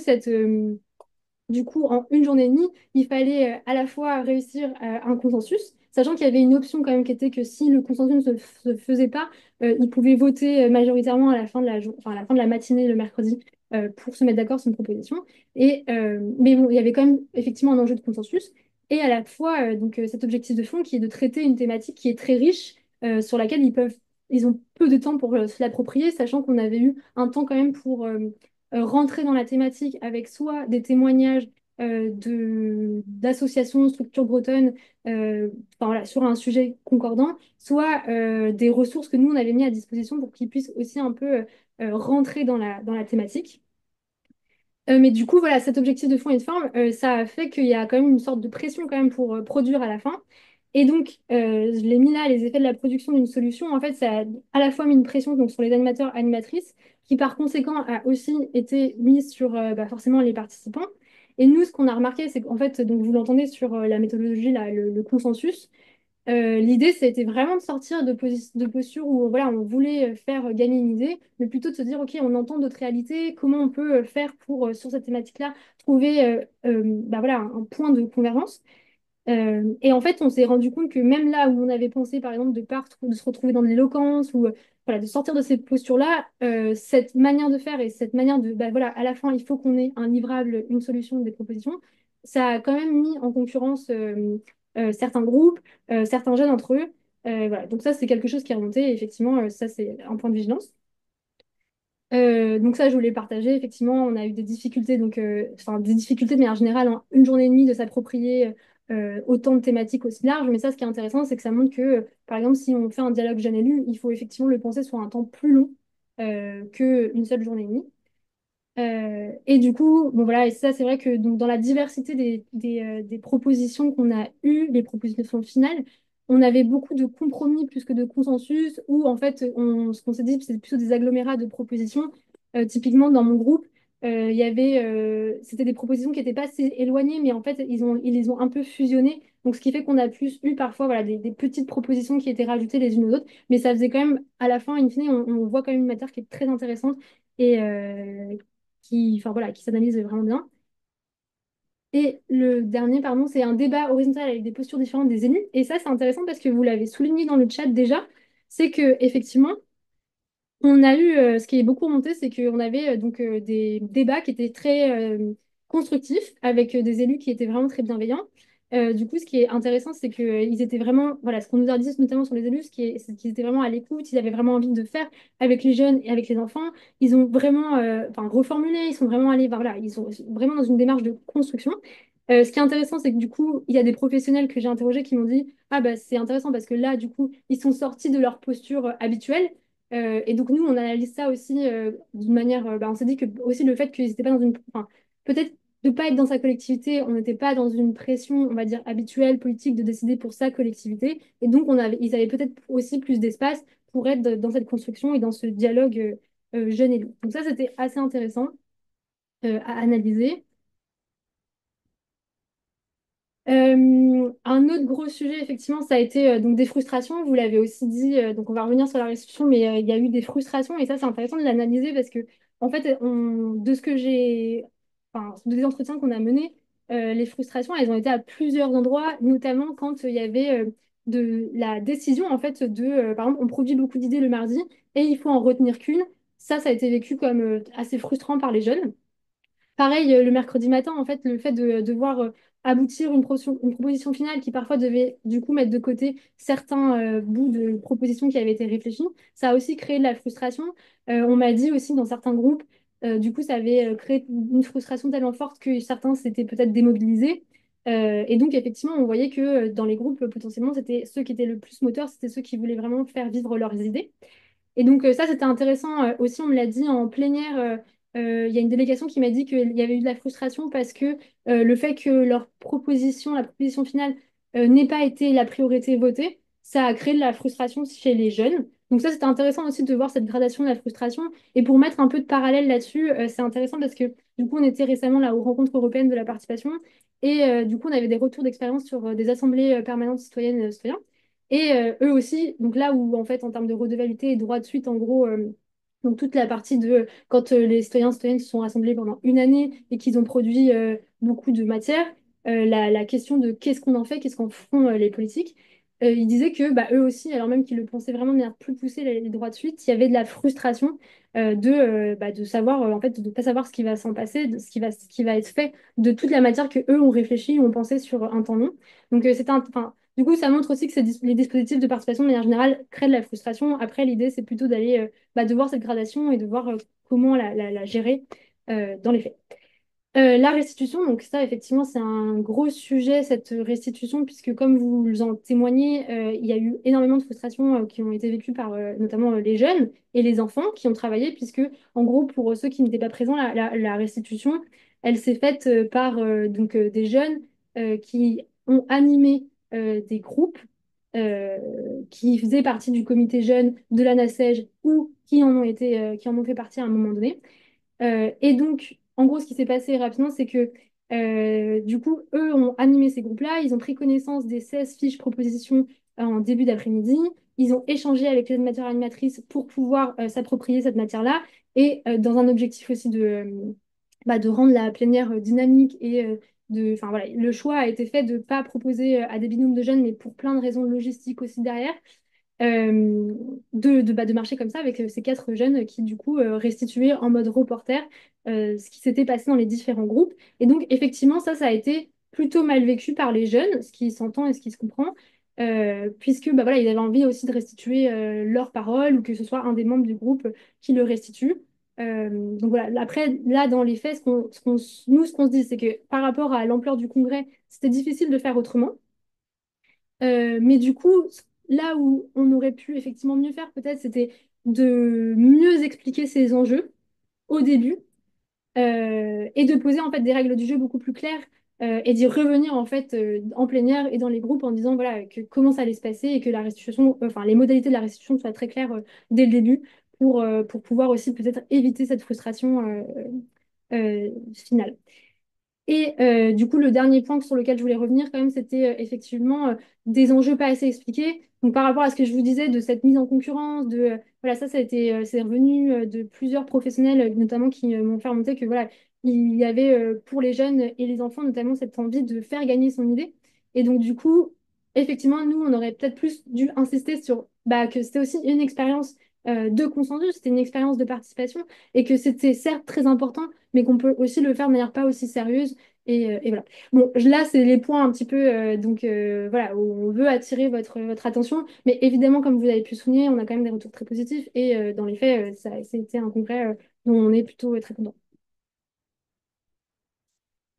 du coup, en une journée et demie, il fallait à la fois réussir un consensus, sachant qu'il y avait une option quand même qui était que si le consensus ne se faisait pas, ils pouvaient voter majoritairement à la fin de enfin, à la fin de la matinée le mercredi pour se mettre d'accord sur une proposition. Mais bon, il y avait quand même effectivement un enjeu de consensus et à la fois cet objectif de fond qui est de traiter une thématique qui est très riche sur laquelle ils ont peu de temps pour se l'approprier, sachant qu'on avait eu un temps quand même pour rentrer dans la thématique avec soit des témoignages d'associations, structures bretonnes, enfin, voilà, sur un sujet concordant, soit des ressources que nous, on avait mis à disposition pour qu'ils puissent aussi un peu rentrer dans la thématique. Mais du coup, voilà, cet objectif de fond et de forme, ça a fait qu'il y a quand même une sorte de pression quand même pour produire à la fin. Et donc, je l'ai mis là, les effets de la production d'une solution. En fait, ça a à la fois mis une pression donc, sur les animateurs, animatrices, qui par conséquent a aussi été mise sur forcément les participants. Et nous, ce qu'on a remarqué, c'est qu'en fait, donc vous l'entendez sur la méthodologie, là, le consensus, l'idée, c'était vraiment de sortir de postures où voilà, on voulait faire gagner une idée, mais plutôt de se dire, OK, on entend d'autres réalités, comment on peut faire pour, sur cette thématique-là, trouver voilà, un point de convergence. Et en fait, on s'est rendu compte que même là où on avait pensé, par exemple, de se retrouver dans de l'éloquence ou voilà, de sortir de ces postures-là, cette manière de faire et cette manière de, voilà, à la fin, il faut qu'on ait un livrable, une solution, des propositions, ça a quand même mis en concurrence certains groupes, certains jeunes entre eux. Voilà. Donc ça, c'est quelque chose qui est remonté. Et effectivement, ça, c'est un point de vigilance. Donc ça, je voulais partager. Effectivement, on a eu des difficultés, enfin des difficultés de manière générale en une journée et demie de s'approprier autant de thématiques aussi larges. Mais ça, ce qui est intéressant, c'est que ça montre que, par exemple, si on fait un dialogue jeune élu, il faut effectivement le penser sur un temps plus long qu'une seule journée et demie. Et du coup, bon voilà, et ça, c'est vrai que donc, dans la diversité des propositions qu'on a eues, les propositions finales, on avait beaucoup de compromis plus que de consensus, où en fait, ce qu'on s'est dit, c'est plutôt des agglomérats de propositions. Typiquement, dans mon groupe, c'était des propositions qui n'étaient pas assez éloignées, mais en fait, ils les ont un peu fusionnées. Donc, ce qui fait qu'on a plus eu parfois voilà, des petites propositions qui étaient rajoutées les unes aux autres, mais ça faisait quand même, à la fin, in fine, on voit quand même une matière qui est très intéressante et enfin, voilà, qui s'analyse vraiment bien. Et le dernier, pardon, c'est un débat horizontal avec des postures différentes des élus. Et ça, c'est intéressant parce que vous l'avez souligné dans le chat déjà, c'est que effectivement, on a eu, ce qui est beaucoup remonté, c'est qu'on avait des débats qui étaient très constructifs avec des élus qui étaient vraiment très bienveillants. Du coup, ce qui est intéressant, c'est qu'ils étaient vraiment, voilà, ce qu'on nous a dit notamment sur les élus, c'est qu'ils étaient vraiment à l'écoute, ils avaient vraiment envie de faire avec les jeunes et avec les enfants. Ils ont vraiment, enfin, reformulé, ils sont vraiment allés, voilà, ils sont vraiment dans une démarche de construction. Ce qui est intéressant, c'est que du coup, il y a des professionnels que j'ai interrogés qui m'ont dit, ah bah c'est intéressant parce que là, du coup, ils sont sortis de leur posture habituelle. Et donc nous, on analyse ça aussi d'une manière. On s'est dit que aussi le fait qu'ils n'étaient pas dans une. Enfin, peut-être de ne pas être dans sa collectivité, on n'était pas dans une pression, on va dire, habituelle, politique, de décider pour sa collectivité. Et donc, ils avaient peut-être aussi plus d'espace pour être dans cette construction et dans ce dialogue jeune élu. Donc ça, c'était assez intéressant à analyser. Un autre gros sujet, effectivement, ça a été donc des frustrations. Vous l'avez aussi dit, donc on va revenir sur la restitution, mais il y a eu des frustrations et ça, c'est intéressant de l'analyser parce que en fait, de ce que j'ai, enfin, des entretiens qu'on a menés, les frustrations, elles ont été à plusieurs endroits, notamment quand il y avait de la décision, en fait, par exemple, on produit beaucoup d'idées le mardi et il faut en retenir qu'une. Ça a été vécu comme assez frustrant par les jeunes. Pareil, le mercredi matin, en fait, le fait de devoir aboutir une proposition finale qui parfois devait du coup mettre de côté certains bouts de propositions qui avaient été réfléchis, ça a aussi créé de la frustration. On m'a dit aussi dans certains groupes, du coup, ça avait créé une frustration tellement forte que certains s'étaient peut-être démobilisés. Et donc, effectivement, on voyait que dans les groupes, potentiellement, c'était ceux qui étaient le plus moteurs, c'était ceux qui voulaient vraiment faire vivre leurs idées. Et donc ça, c'était intéressant aussi, on me l'a dit en plénière, il y a une délégation qui m'a dit qu'il y avait eu de la frustration parce que le fait que leur proposition, la proposition finale, n'ait pas été la priorité votée, ça a créé de la frustration chez les jeunes. Donc ça, c'était intéressant aussi de voir cette gradation de la frustration. Et pour mettre un peu de parallèle là-dessus, c'est intéressant parce que du coup, on était récemment là aux rencontres européennes de la participation et du coup, on avait des retours d'expérience sur des assemblées permanentes citoyennes citoyens. Et eux aussi, donc là où en fait en termes de redevabilité et droit de suite, en gros, donc toute la partie de quand les citoyens citoyennes se sont rassemblés pendant une année et qu'ils ont produit beaucoup de matière, la question de qu'est-ce qu'on en fait, qu'est-ce qu'en font les politiques, ils disaient que bah, eux aussi, alors même qu'ils le pensaient vraiment de manière plus poussée, les droits de suite, il y avait de la frustration de savoir, en fait, de ne pas savoir ce qui va s'en passer, de ce qui va être fait de toute la matière que eux ont réfléchi, ont pensé sur un temps long. Donc enfin, du coup, ça montre aussi que les dispositifs de participation, de manière générale, créent de la frustration. Après, l'idée, c'est plutôt d'aller, de voir cette gradation et de voir comment la gérer dans les faits. La restitution, donc ça, effectivement, c'est un gros sujet, cette restitution, puisque comme vous en témoignez, il y a eu énormément de frustrations qui ont été vécues par notamment les jeunes et les enfants qui ont travaillé, puisque, en gros, pour ceux qui n'étaient pas présents, la restitution, elle s'est faite par des jeunes qui ont animé des groupes qui faisaient partie du comité jeune de la NACEJ ou qui en ont fait partie à un moment donné. Et donc, en gros, ce qui s'est passé rapidement, c'est que du coup, eux ont animé ces groupes-là, ils ont pris connaissance des 16 fiches propositions en début d'après-midi, ils ont échangé avec les animateurs et animatrices pour pouvoir s'approprier cette matière-là, et dans un objectif aussi de rendre la plénière dynamique et enfin voilà, le choix a été fait de ne pas proposer à des binômes de jeunes, mais pour plein de raisons logistiques aussi derrière de marcher comme ça avec ces quatre jeunes qui, du coup, restituaient en mode reporter ce qui s'était passé dans les différents groupes. Et donc, effectivement, ça a été plutôt mal vécu par les jeunes, ce qui s'entend et ce qui se comprend, puisque bah, voilà, ils avaient envie aussi de restituer leurs paroles ou que ce soit un des membres du groupe qui le restitue. Donc voilà, après, là, dans les faits, ce qu'on se dit, c'est que par rapport à l'ampleur du congrès, c'était difficile de faire autrement. Mais du coup, là où on aurait pu effectivement mieux faire, peut-être, c'était de mieux expliquer ces enjeux au début et de poser en fait des règles du jeu beaucoup plus claires et d'y revenir en fait en plénière et dans les groupes en disant voilà que comment ça allait se passer et que la restitution, enfin les modalités de la restitution soient très claires dès le début pour pouvoir aussi peut-être éviter cette frustration finale. Et du coup, le dernier point sur lequel je voulais revenir, quand même, c'était effectivement des enjeux pas assez expliqués. Donc, par rapport à ce que je vous disais de cette mise en concurrence, voilà, ça a été, c'est revenu de plusieurs professionnels, notamment qui m'ont fait remonter que voilà, il y avait pour les jeunes et les enfants, notamment, cette envie de faire gagner son idée. Et donc, du coup, effectivement, nous, on aurait peut-être plus dû insister sur que c'était aussi une expérience de consensus, c'était une expérience de participation, et que c'était certes très important, mais qu'on peut aussi le faire de manière pas aussi sérieuse et voilà. Bon, là, c'est les points un petit peu, voilà, où on veut attirer votre attention. Mais évidemment, comme vous avez pu souligner, on a quand même des retours très positifs. Et dans les faits, c'était un congrès dont on est plutôt très content.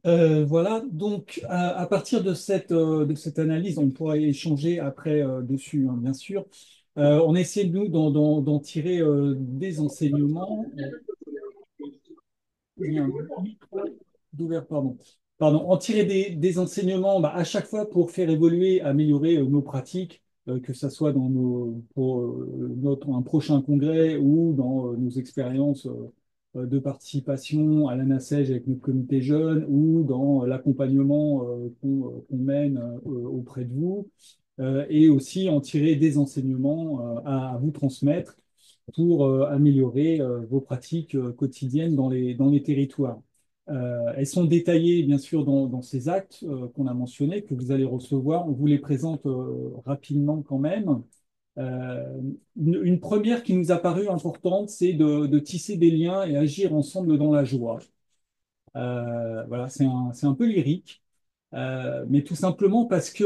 Voilà, donc à partir de cette analyse, on pourra échanger après dessus, hein, bien sûr. On essaie, nous, d'en tirer des enseignements. Il y a un micro d'ouvert, pardon. Pardon, en tirer des enseignements bah, à chaque fois pour faire évoluer, améliorer nos pratiques, que ce soit pour un prochain congrès ou dans nos expériences de participation à l'ANASEJ avec notre comité jeune ou dans l'accompagnement qu'on mène auprès de vous, et aussi en tirer des enseignements à vous transmettre. pour améliorer vos pratiques quotidiennes dans les territoires. Elles sont détaillées, bien sûr, dans ces actes qu'on a mentionnés, que vous allez recevoir. On vous les présente rapidement quand même. Euh, une première qui nous a paru importante, c'est de tisser des liens et agir ensemble dans la joie. Voilà, c'est un peu lyrique, mais tout simplement parce que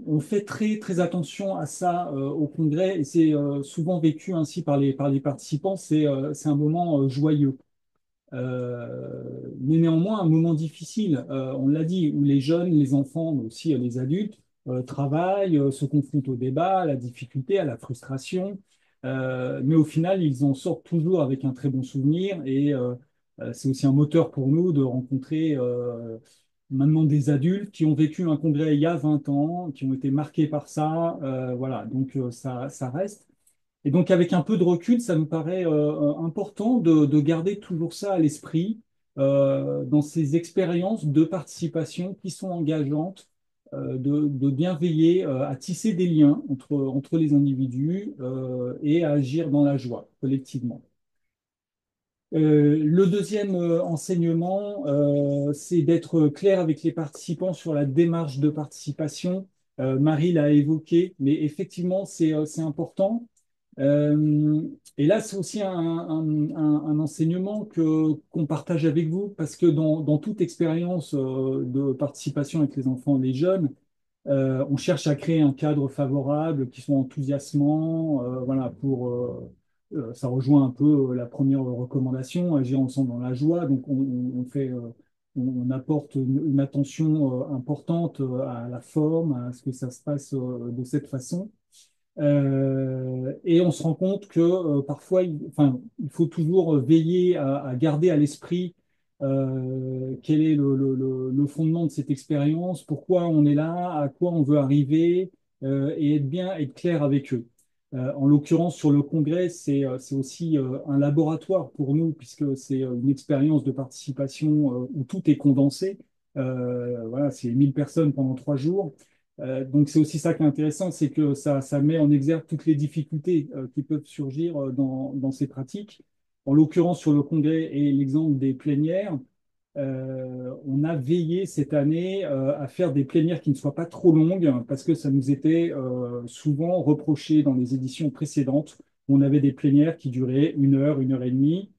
on fait très attention à ça au congrès et c'est souvent vécu ainsi par les participants. C'est un moment joyeux. Mais néanmoins un moment difficile, on l'a dit, où les jeunes, les enfants, mais aussi les adultes travaillent, se confrontent au débat, à la difficulté, à la frustration, mais au final, ils en sortent toujours avec un très bon souvenir et c'est aussi un moteur pour nous de rencontrer maintenant des adultes qui ont vécu un congrès il y a 20 ans, qui ont été marqués par ça, voilà, donc ça reste. Et donc, avec un peu de recul, ça nous paraît important de garder toujours ça à l'esprit dans ces expériences de participation qui sont engageantes, de bien veiller à tisser des liens entre les individus et à agir dans la joie collectivement. Le deuxième enseignement, c'est d'être clair avec les participants sur la démarche de participation. Marie l'a évoqué, mais effectivement, c'est important. Euh, et là, c'est aussi un enseignement qu'on partage avec vous, parce que dans toute expérience de participation avec les enfants et les jeunes, on cherche à créer un cadre favorable qui soit enthousiasmant, voilà, ça rejoint un peu la première recommandation, agir ensemble dans la joie. Donc, on apporte une attention importante à la forme, à ce que ça se passe de cette façon. Et on se rend compte que parfois, enfin, il faut toujours veiller à garder à l'esprit quel est le fondement de cette expérience, pourquoi on est là, à quoi on veut arriver, et être clair avec eux. En l'occurrence, sur le congrès, c'est aussi un laboratoire pour nous, puisque c'est une expérience de participation où tout est condensé. Voilà, c'est 1000 personnes pendant 3 jours. Donc c'est aussi ça qui est intéressant, c'est que ça met en exergue toutes les difficultés qui peuvent surgir dans ces pratiques. En l'occurrence, sur le congrès et l'exemple des plénières, on a veillé cette année à faire des plénières qui ne soient pas trop longues, parce que ça nous était souvent reproché dans les éditions précédentes. On avait des plénières qui duraient 1 heure, 1 heure et demie.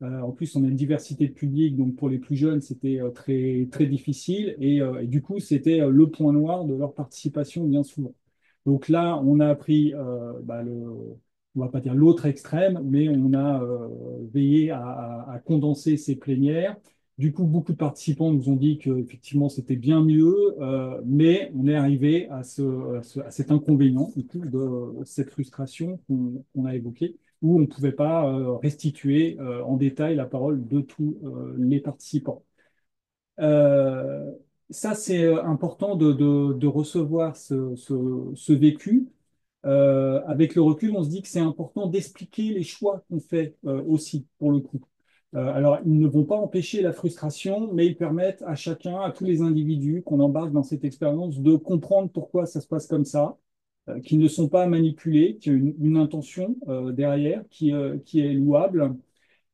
En plus, on a une diversité de publics, donc pour les plus jeunes, c'était très difficile. Et du coup, c'était le point noir de leur participation bien souvent. Donc là, on a appris, on va pas dire l'autre extrême, mais on a veillé à condenser ces plénières. Du coup, beaucoup de participants nous ont dit qu'effectivement, c'était bien mieux, mais on est arrivé à cet inconvénient, du coup, de cette frustration qu'on a évoquée où on ne pouvait pas restituer en détail la parole de tous les participants. Euh, Ça, c'est important de recevoir ce vécu. Avec le recul, on se dit que c'est important d'expliquer les choix qu'on fait aussi, pour le coup. Alors, ils ne vont pas empêcher la frustration, mais ils permettent à chacun, à tous les individus qu'on embarque dans cette expérience, de comprendre pourquoi ça se passe comme ça, qui ne sont pas manipulés, qui ont une intention derrière, qui est louable.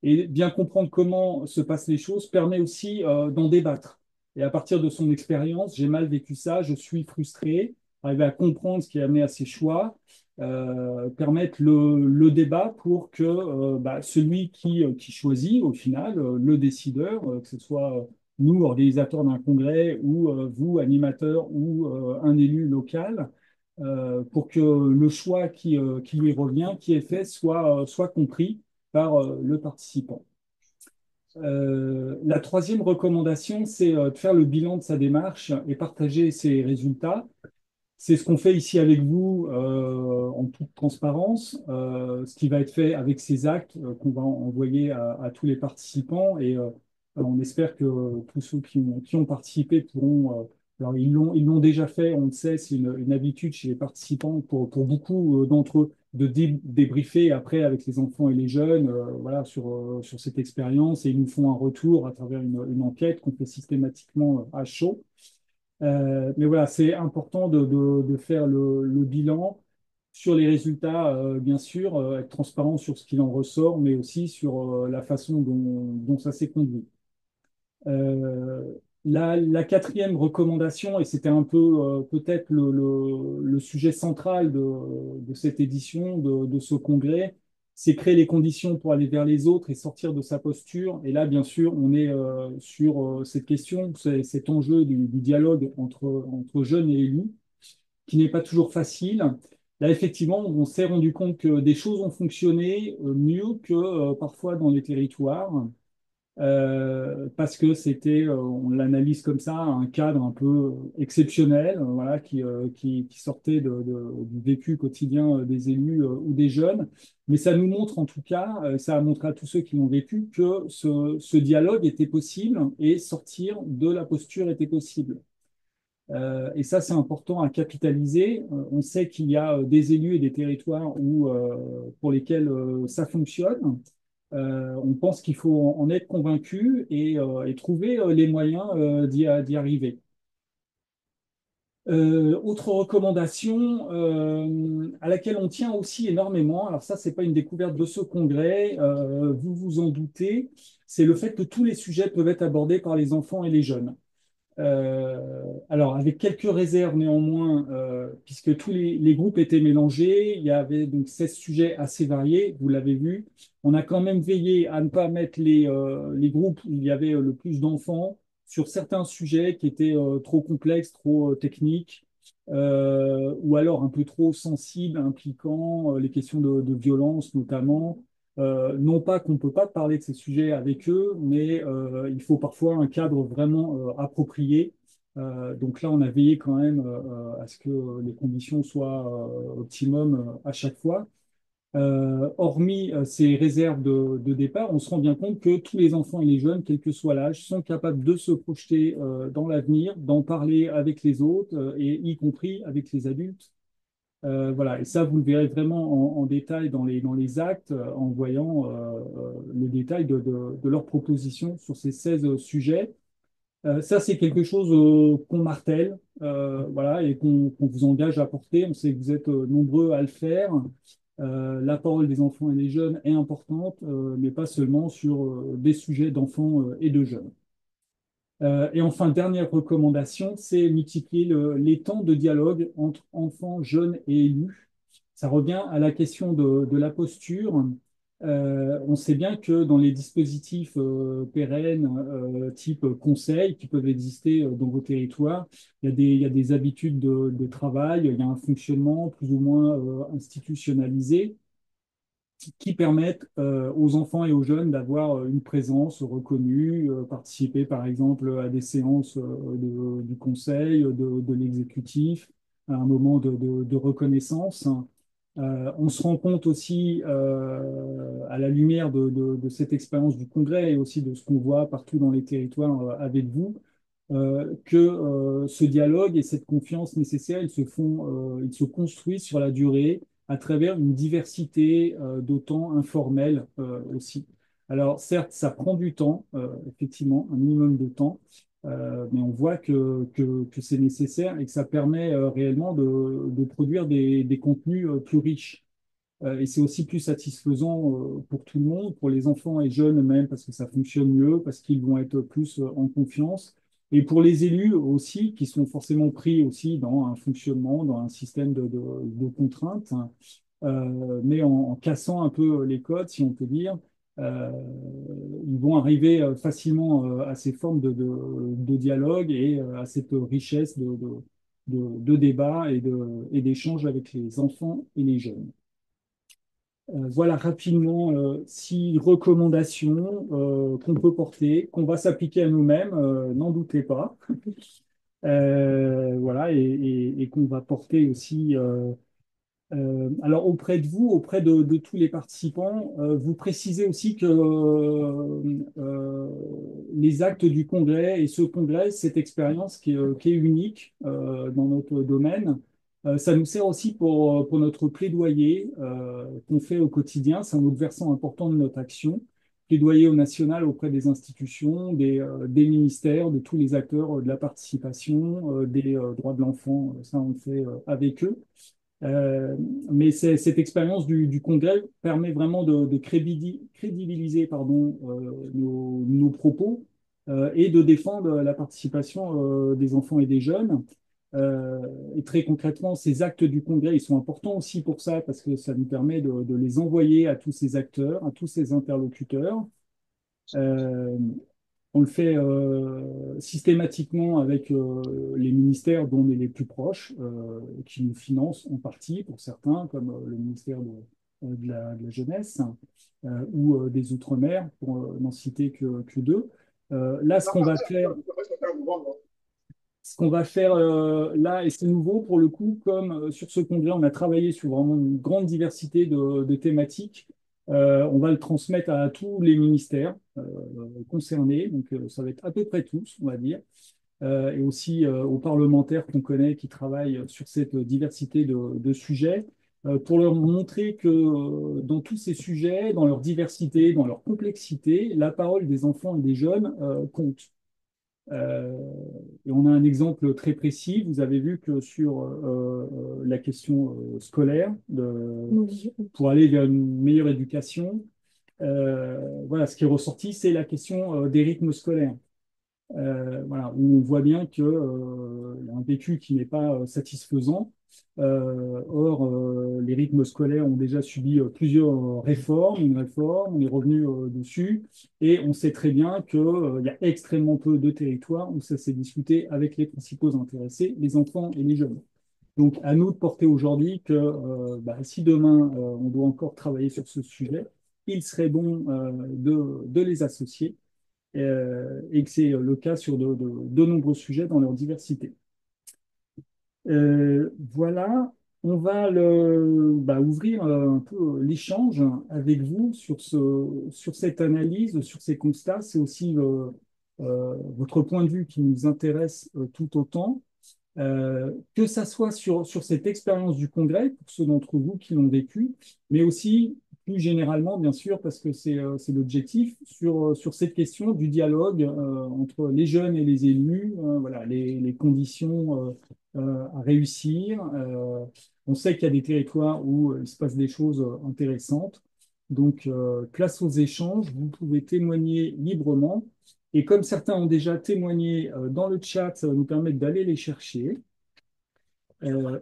Et bien comprendre comment se passent les choses permet aussi d'en débattre. Et à partir de son expérience, j'ai mal vécu ça, je suis frustré, arriver à comprendre ce qui a amené à ces choix, permettre le débat pour que celui qui choisit, au final, le décideur, que ce soit nous, organisateurs d'un congrès, ou vous, animateurs, ou un élu local, pour que le choix qui lui revient, qui est fait, soit compris par le participant. La troisième recommandation, c'est de faire le bilan de sa démarche et partager ses résultats. C'est ce qu'on fait ici avec vous en toute transparence, ce qui va être fait avec ces actes qu'on va envoyer à tous les participants et on espère que tous ceux qui ont participé pourront, alors ils l'ont déjà fait, on le sait, c'est une habitude chez les participants pour beaucoup d'entre eux de débriefer après avec les enfants et les jeunes voilà, sur cette expérience et ils nous font un retour à travers une enquête qu'on fait systématiquement à chaud. Mais voilà, c'est important de faire le bilan sur les résultats, bien sûr, être transparent sur ce qu'il en ressort, mais aussi sur la façon dont ça s'est conduit. Euh, la quatrième recommandation, et c'était un peu peut-être le sujet central de cette édition, de ce congrès, c'est créer les conditions pour aller vers les autres et sortir de sa posture. Et là, bien sûr, on est sur cette question, cet enjeu du dialogue entre jeunes et élus, qui n'est pas toujours facile. Là, effectivement, on s'est rendu compte que des choses ont fonctionné mieux que parfois dans les territoires parce que c'était, on l'analyse comme ça, un cadre un peu exceptionnel, voilà, qui sortait du vécu quotidien des élus ou des jeunes. Mais ça nous montre en tout cas, ça a montré à tous ceux qui l'ont vécu, que ce dialogue était possible et sortir de la posture était possible. Et ça, c'est important à capitaliser. On sait qu'il y a des élus et des territoires pour lesquels ça fonctionne. On pense qu'il faut en être convaincu et trouver les moyens d'y arriver. Autre recommandation à laquelle on tient aussi énormément, alors ça, c'est pas une découverte de ce congrès, vous vous en doutez, c'est le fait que tous les sujets peuvent être abordés par les enfants et les jeunes. Alors, avec quelques réserves néanmoins, puisque tous les groupes étaient mélangés, il y avait donc 16 sujets assez variés, vous l'avez vu. On a quand même veillé à ne pas mettre les groupes où il y avait le plus d'enfants sur certains sujets qui étaient trop complexes, trop techniques, ou alors un peu trop sensibles, impliquant les questions de violence notamment. Non pas qu'on ne peut pas parler de ces sujets avec eux, mais il faut parfois un cadre vraiment approprié. Donc là, on a veillé quand même à ce que les conditions soient optimum à chaque fois. Hormis ces réserves de départ, on se rend bien compte que tous les enfants et les jeunes, quel que soit l'âge, sont capables de se projeter dans l'avenir, d'en parler avec les autres, et y compris avec les adultes. Voilà, et ça, vous le verrez vraiment en détail dans les actes, en voyant le détail de leurs propositions sur ces 16 sujets. Ça, c'est quelque chose qu'on martèle, voilà, et qu'on vous engage à porter. On sait que vous êtes nombreux à le faire. La parole des enfants et des jeunes est importante, mais pas seulement sur des sujets d'enfants et de jeunes. Et enfin, dernière recommandation, c'est multiplier les temps de dialogue entre enfants, jeunes et élus. Ça revient à la question de la posture. On sait bien que dans les dispositifs pérennes, type conseil, qui peuvent exister dans vos territoires, il y a des habitudes de travail, il y a un fonctionnement plus ou moins institutionnalisé qui permettent aux enfants et aux jeunes d'avoir une présence reconnue, participer par exemple à des séances du conseil, de l'exécutif, à un moment de reconnaissance. On se rend compte aussi, à la lumière de cette expérience du congrès et aussi de ce qu'on voit partout dans les territoires avec vous, que ce dialogue et cette confiance nécessaire, ils se construisent sur la durée à travers une diversité de temps informel aussi. Alors certes, ça prend du temps, effectivement, un minimum de temps, mais on voit que c'est nécessaire et que ça permet réellement de produire des contenus plus riches. Et c'est aussi plus satisfaisant pour tout le monde, pour les enfants et jeunes même, parce que ça fonctionne mieux, parce qu'ils vont être plus en confiance. Et pour les élus aussi, qui sont forcément pris aussi dans un fonctionnement, dans un système de contraintes, hein, mais en cassant un peu les codes, si on peut dire, euh, ils vont arriver facilement à ces formes de dialogue et à cette richesse de débat et d'échange avec les enfants et les jeunes. Voilà rapidement 6 recommandations qu'on peut porter, qu'on va s'appliquer à nous-mêmes, n'en doutez pas. Voilà, et qu'on va porter aussi alors auprès de vous, auprès de tous les participants, vous précisez aussi que les actes du congrès et ce congrès, cette expérience qui est unique dans notre domaine, ça nous sert aussi pour notre plaidoyer qu'on fait au quotidien. C'est un autre versant important de notre action. Plaidoyer au national auprès des institutions, des ministères, de tous les acteurs de la participation, des droits de l'enfant, ça on le fait avec eux. Euh, mais cette expérience du congrès permet vraiment de crédibiliser pardon, nos propos et de défendre la participation des enfants et des jeunes. Euh, et très concrètement, ces actes du congrès, ils sont importants aussi pour ça, parce que ça nous permet de les envoyer à tous ces acteurs, à tous ces interlocuteurs. Euh, on le fait systématiquement avec les ministères dont on est les plus proches, qui nous financent en partie pour certains, comme le ministère de la Jeunesse ou des Outre-mer, pour n'en citer que deux. Là, ce qu'on va faire là, et c'est nouveau pour le coup, comme sur ce congrès, on a travaillé sur vraiment une grande diversité de thématiques. On va le transmettre à tous les ministères concernés, donc ça va être à peu près tous, on va dire, et aussi aux parlementaires qu'on connaît qui travaillent sur cette diversité de sujets, pour leur montrer que dans tous ces sujets, dans leur diversité, dans leur complexité, la parole des enfants et des jeunes compte. Euh, et on a un exemple très précis. Vous avez vu que sur la question scolaire, Oui. pour aller vers une meilleure éducation, voilà, ce qui est ressorti, c'est la question des rythmes scolaires. Voilà, où on voit bien qu'il y a un vécu qui n'est pas satisfaisant. Or, les rythmes scolaires ont déjà subi plusieurs réformes, une réforme, on est revenu dessus, et on sait très bien qu'il y a extrêmement peu de territoires où ça s'est discuté avec les principaux intéressés, les enfants et les jeunes. Donc, à nous de porter aujourd'hui que bah, si demain on doit encore travailler sur ce sujet, il serait bon de les associer et que c'est le cas sur de nombreux sujets dans leur diversité. Voilà, on va bah, ouvrir un peu l'échange avec vous sur cette analyse, sur ces constats. C'est aussi votre point de vue qui nous intéresse tout autant. Que ça soit sur cette expérience du congrès, pour ceux d'entre vous qui l'ont vécu, mais aussi plus généralement, bien sûr, parce que c'est l'objectif, sur cette question du dialogue entre les jeunes et les élus, voilà, les conditions à réussir. On sait qu'il y a des territoires où il se passe des choses intéressantes. Donc, place aux échanges, vous pouvez témoigner librement. Et comme certains ont déjà témoigné dans le chat, ça va nous permettre d'aller les chercher. Euh,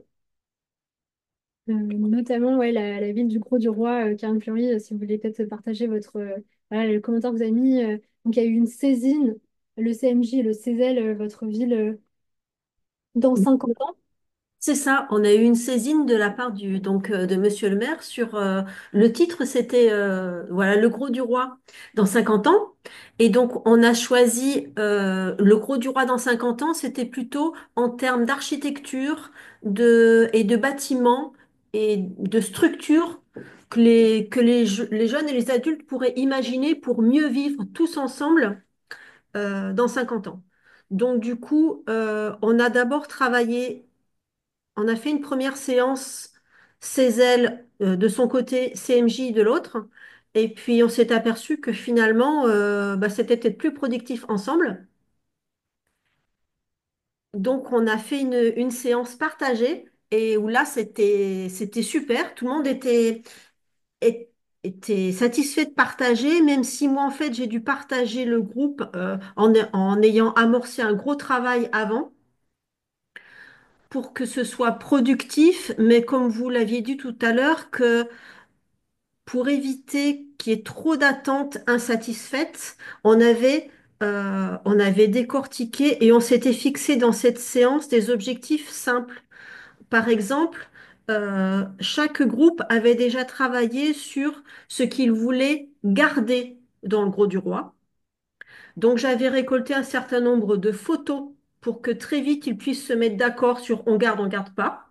Notamment ouais, la ville du Gros-du-Roi, Karen Fleury, si vous voulez peut-être partager voilà, le commentaire que vous avez mis. Donc, il y a eu une saisine, le CMJ et le CESEL, votre ville, dans 50 ans. C'est ça, on a eu une saisine de la part de Monsieur le maire sur le titre, c'était voilà le Gros du Roi dans 50 ans. Et donc on a choisi le Gros du Roi dans 50 ans, c'était plutôt en termes d'architecture et de bâtiments et de structures les jeunes et les adultes pourraient imaginer pour mieux vivre tous ensemble dans 50 ans. Donc du coup, on a d'abord travaillé. On a fait une première séance Cézanne de son côté, CMJ de l'autre. Et puis on s'est aperçu que finalement, bah, c'était peut-être plus productif ensemble. Donc on a fait une séance partagée et où là, c'était super. Tout le monde est- était satisfait de partager, même si moi, en fait, j'ai dû partager le groupe en ayant amorcé un gros travail avant pour que ce soit productif, mais comme vous l'aviez dit tout à l'heure, que pour éviter qu'il y ait trop d'attentes insatisfaites, on avait décortiqué et on s'était fixé dans cette séance des objectifs simples. Par exemple, chaque groupe avait déjà travaillé sur ce qu'il voulait garder dans le Gros du Roi. Donc j'avais récolté un certain nombre de photos pour que très vite ils puissent se mettre d'accord sur on garde pas.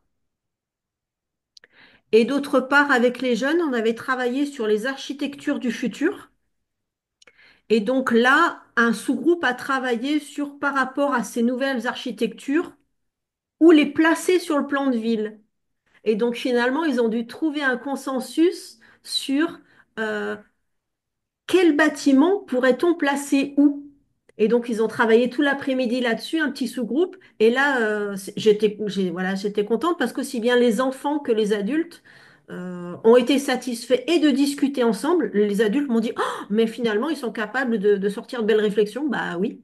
Et d'autre part, avec les jeunes, on avait travaillé sur les architectures du futur. Et donc là, un sous-groupe a travaillé sur par rapport à ces nouvelles architectures, où les placer sur le plan de ville. Et donc finalement, ils ont dû trouver un consensus sur euh, quel bâtiment pourrait-on placer où. Et donc, ils ont travaillé tout l'après-midi là-dessus, un petit sous-groupe. Et là, voilà, j'étais contente parce qu'aussi bien les enfants que les adultes ont été satisfaits et de discuter ensemble. Les adultes m'ont dit, oh, mais finalement, ils sont capables de sortir de belles réflexions. Bah oui.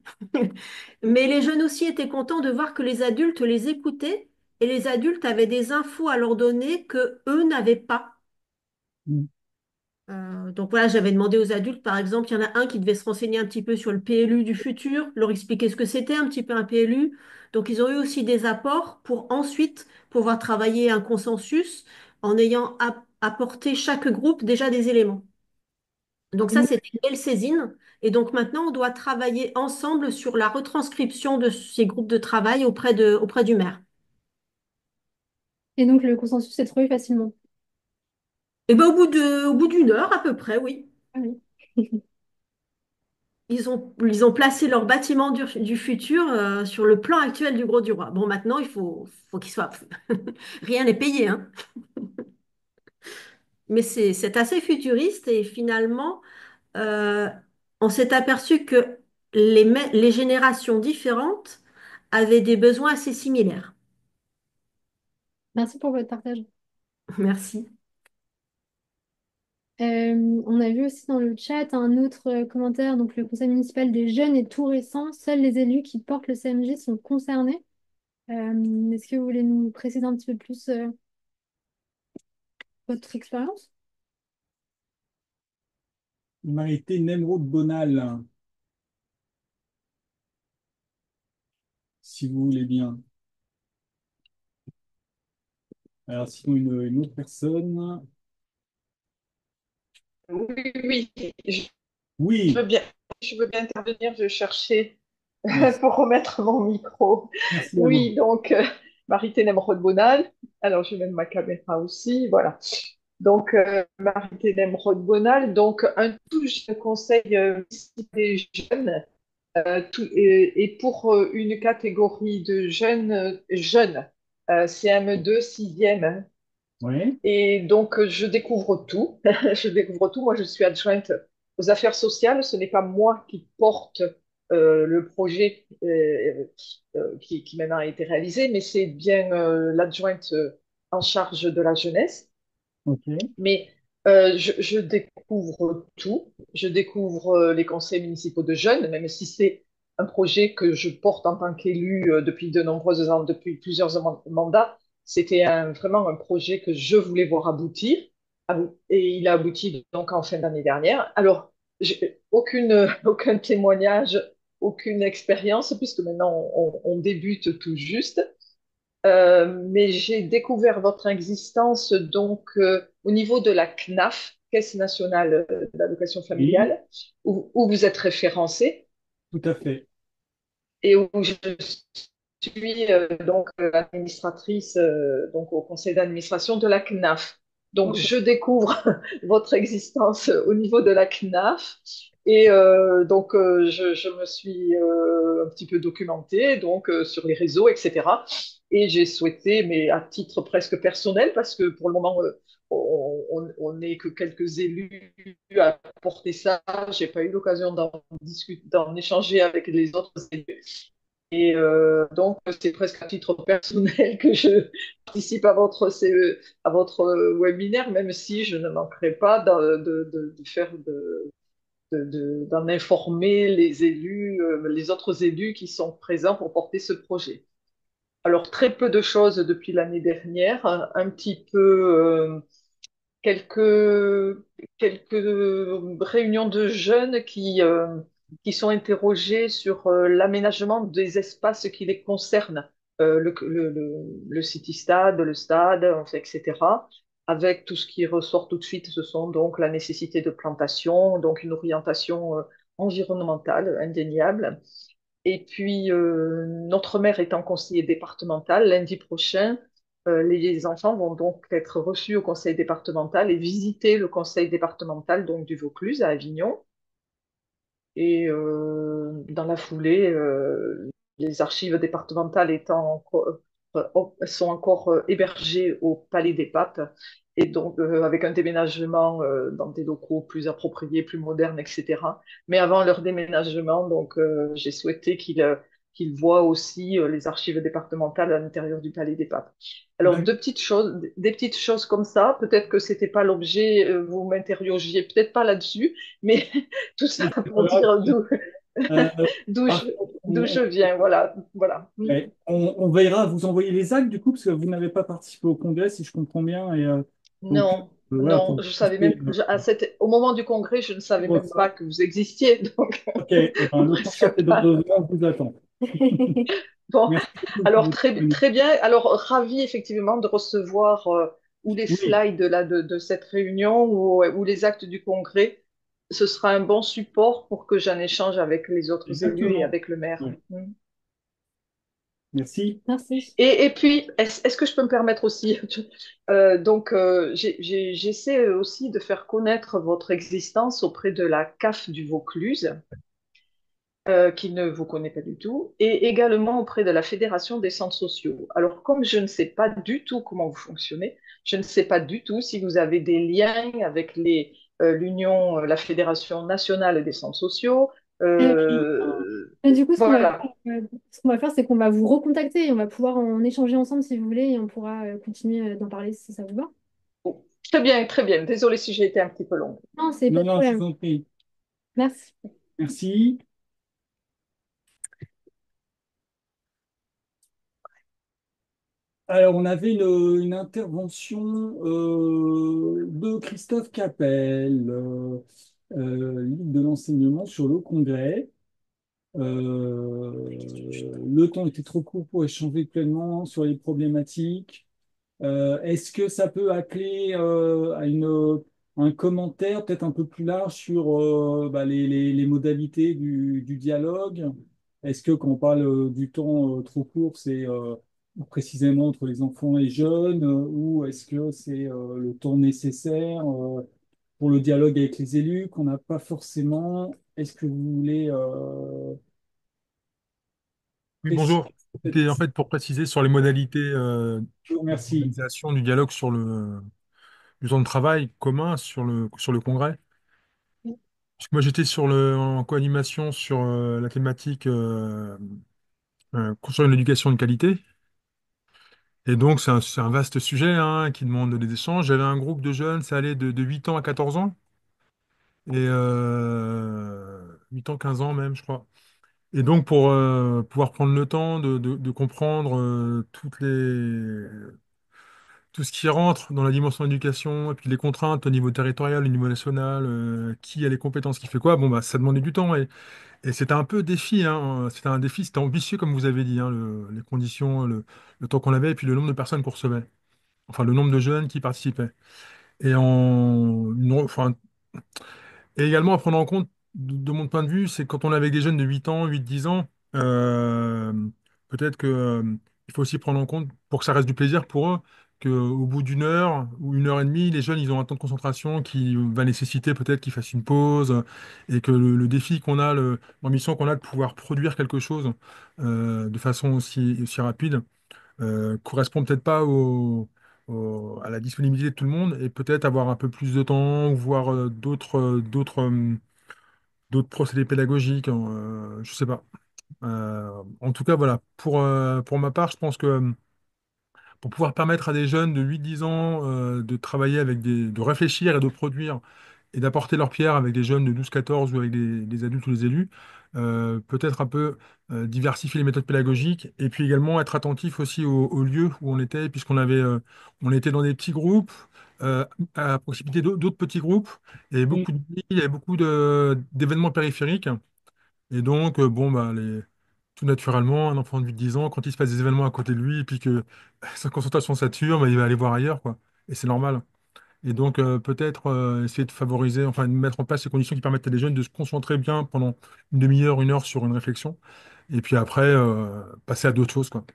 Mais les jeunes aussi étaient contents de voir que les adultes les écoutaient et les adultes avaient des infos à leur donner que eux n'avaient pas. Mm. Donc voilà, j'avais demandé aux adultes, par exemple, il y en a un qui devait se renseigner un petit peu sur le PLU du futur, leur expliquer ce que c'était un petit peu un PLU. Donc ils ont eu aussi des apports pour ensuite pouvoir travailler un consensus en ayant apporté chaque groupe déjà des éléments. Donc ça, c'était une belle saisine. Et donc maintenant, on doit travailler ensemble sur la retranscription de ces groupes de travail auprès du maire. Et donc, le consensus s'est trouvé facilement. Et ben au bout d'une heure à peu près, oui. Ah oui. Ils ont placé leur bâtiment du futur sur le plan actuel du Gros du Roi. Bon, maintenant, faut qu'il soit... Rien n'est payé, hein. Mais c'est assez futuriste et finalement, euh, on s'est aperçu que les générations différentes avaient des besoins assez similaires. Merci pour votre partage. Merci. On a vu aussi dans le chat un autre commentaire, donc le conseil municipal des jeunes est tout récent. Seuls les élus qui portent le CMJ sont concernés. Est-ce que vous voulez nous préciser un petit peu plus votre expérience? Marité Nemrod Bonal, si vous voulez bien. Alors, sinon, une autre personne. Oui, oui, je veux Oui, bien, je veux bien intervenir. Je cherchais merci, pour remettre mon micro. merci à vous. Oui, donc Marie-Thélème Rodbonal. Alors, je mets ma caméra aussi. Voilà. Donc, Marie-Thélème Rodbonal. Donc, un tout jeune conseil municipal des jeunes et pour une catégorie de jeunes, CM2, 6e. Oui, Et donc, je découvre tout. Je découvre tout. Moi, je suis adjointe aux affaires sociales. Ce n'est pas moi qui porte le projet qui maintenant a été réalisé, mais c'est bien l'adjointe en charge de la jeunesse. ok. Mais je découvre tout. Je découvre les conseils municipaux de jeunes, même si c'est un projet que je porte en tant qu'élu depuis de nombreuses ans, depuis plusieurs mandats. C'était vraiment un projet que je voulais voir aboutir. Et il a abouti donc en fin d'année dernière. Alors, j'ai aucun témoignage, aucune expérience, puisque maintenant on débute tout juste. Mais j'ai découvert votre existence donc au niveau de la CNAF, Caisse nationale d'allocation Oui, familiale, où vous êtes référencé tout à fait. et où je suis donc administratrice donc au conseil d'administration de la CNAF. Donc Ok. je découvre votre existence au niveau de la CNAF et donc je me suis un petit peu documentée donc sur les réseaux, etc. Et j'ai souhaité, mais à titre presque personnel, parce que pour le moment on n'est que quelques élus à porter ça. J'ai pas eu l'occasion d'en discuter, d'en échanger avec les autres élus. Et donc, c'est presque à titre personnel que je participe à votre webinaire, même si je ne manquerai pas de faire d'en informer les élus, les autres élus qui sont présents pour porter ce projet. Alors, très peu de choses depuis l'année dernière, un petit peu quelques, quelques réunions de jeunes qui sont interrogés sur l'aménagement des espaces qui les concernent, le city-stade, le stade, enfin, etc. Avec tout ce qui ressort tout de suite, ce sont donc la nécessité de plantation, donc une orientation environnementale indéniable. Et puis, notre maire étant conseiller départemental, lundi prochain, les enfants vont donc être reçus au conseil départemental et visiter le conseil départemental donc du Vaucluse à Avignon. Et dans la foulée, les archives départementales étant sont encore hébergés au Palais des Papes, et donc avec un déménagement dans des locaux plus appropriés, plus modernes, etc. Mais avant leur déménagement, donc j'ai souhaité qu'ils voient aussi les archives départementales à l'intérieur du Palais des Papes. Alors, D'ac- des petites choses comme ça. Peut-être que c'était pas l'objet, vous m'interrogiez peut-être pas là-dessus, mais tout ça C'est pas pour grave. dire Euh, d'où par je, contre, d'où je viens. Voilà, voilà. ouais, on veillera à vous envoyer les actes du coup, parce que vous n'avez pas participé au congrès, si je comprends bien. Et donc, Non, voilà, non, pour je savais même, participer, au moment du congrès, je ne savais suivre même ça. pas que vous existiez, donc Ok, eh ben, le concert est dans principal. 2 ans, on vous attend. Bon, Merci beaucoup pour alors votre très disponibilité. bien. Alors ravi effectivement de recevoir ou les Oui, slides de cette réunion ou les actes du congrès. Ce sera un bon support pour que j'en échange avec les autres élus et exactement. avec le maire. Ouais. Mm. Merci. Merci. Et puis, est-ce que je peux me permettre aussi, donc j'essaie aussi de faire connaître votre existence auprès de la CAF du Vaucluse, qui ne vous connaît pas du tout, et également auprès de la Fédération des centres sociaux. Alors, comme je ne sais pas du tout comment vous fonctionnez, je ne sais pas du tout si vous avez des liens avec l'Union, la Fédération nationale des centres sociaux. Oui. Et du coup, Voilà. ce qu'on va faire, c'est qu'on va vous recontacter et on va pouvoir en échanger ensemble si vous voulez et on pourra continuer d'en parler si ça vous va. Bon, très bien, très bien. Désolée si j'ai été un petit peu longue. Non, c'est pas Non, de non, je problème. vous en prie. Merci. Merci. Alors, on avait une intervention de Christophe Capel, lead de l'enseignement sur le congrès. Le temps était trop court pour échanger pleinement sur les problématiques. Est-ce que ça peut appeler à un commentaire peut-être un peu plus large sur bah, les modalités du dialogue? Est-ce que quand on parle du temps trop court, c'est précisément entre les enfants et jeunes, ou est-ce que c'est le temps nécessaire pour le dialogue avec les élus qu'on n'a pas forcément? Est-ce que vous voulez Oui, préciser bonjour. C'était en peut-être? fait pour préciser sur les modalités Je vous remercie. d'organisation du dialogue sur du temps de travail commun sur le congrès. Parce que moi, j'étais en co-animation sur la thématique concernant l'éducation de qualité. Et donc, c'est un vaste sujet hein, qui demande des échanges. J'avais un groupe de jeunes, ça allait de 8 ans à 14 ans. Et 8 ans, 15 ans même, je crois. Et donc, pour pouvoir prendre le temps de comprendre tout ce qui rentre dans la dimension d'éducation, et puis les contraintes au niveau territorial, au niveau national, qui a les compétences, qui fait quoi, bon, bah, ça demandait du temps. Et c'était un peu défi, hein, c'était un défi, c'était ambitieux, comme vous avez dit, hein, les conditions, le temps qu'on avait, et puis le nombre de personnes qu'on recevait. Enfin, le nombre de jeunes qui participaient. Et enfin, et également à prendre en compte, de mon point de vue, c'est quand on est avec des jeunes de 8 ans, 8 10 ans, peut-être que, il faut aussi prendre en compte, pour que ça reste du plaisir pour eux, qu'au bout d'une heure ou 1 heure et demie, les jeunes, ils ont un temps de concentration qui va nécessiter peut-être qu'ils fassent une pause, et que le défi qu'on a, l'ambition qu'on a de pouvoir produire quelque chose de façon aussi rapide, correspond peut-être pas à la disponibilité de tout le monde et peut-être avoir un peu plus de temps ou voir d'autres procédés pédagogiques, hein, je sais pas. En tout cas, voilà. Pour ma part, je pense que pour pouvoir permettre à des jeunes de 8 10 ans de travailler de réfléchir et de produire et d'apporter leur pierre avec des jeunes de 12 14 ou avec des adultes ou des élus, peut-être un peu diversifier les méthodes pédagogiques et puis également être attentif aussi au lieu où on était, puisqu'on était dans des petits groupes euh, à proximité d'autres petits groupes, et Oui. beaucoup de villes, il y avait beaucoup d'événements périphériques. Et donc, bon, bah, tout naturellement, un enfant de 8 10 ans, quand il se passe des événements à côté de lui, et puis que sa concentration sature, bah, il va aller voir ailleurs, quoi. Et c'est normal. Et donc, peut-être essayer de favoriser, enfin, de mettre en place ces conditions qui permettent à des jeunes de se concentrer bien pendant 1 demi-heure, 1 heure sur une réflexion, et puis après, passer à d'autres choses, quoi.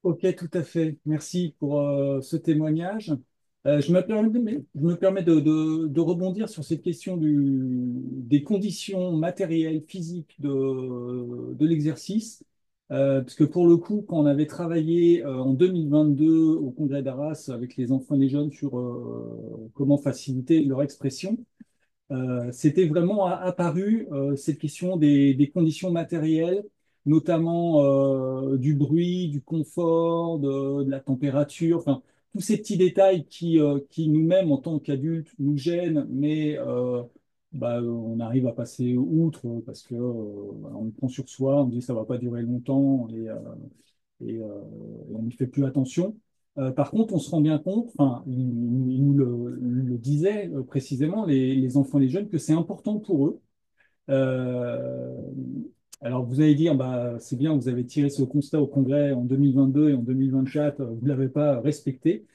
Ok, tout à fait. Merci pour ce témoignage. Je me permets de rebondir sur cette question des conditions matérielles, physiques de l'exercice. Parce que pour le coup, quand on avait travaillé en 2022 au Congrès d'Arras avec les enfants et les jeunes sur comment faciliter leur expression, c'était vraiment apparu cette question des conditions matérielles, notamment du bruit, du confort, de la température, enfin, tous ces petits détails qui nous-mêmes, en tant qu'adultes, nous gênent, mais on arrive à passer outre parce que on prend sur soi, on dit ça va pas durer longtemps et on n'y fait plus attention. Par contre, on se rend bien compte, enfin, il nous le disait précisément, les enfants et les jeunes, que c'est important pour eux. Euh, alors, vous allez dire, bah, c'est bien, vous avez tiré ce constat au Congrès en 2022 et en 2024, vous ne l'avez pas respecté.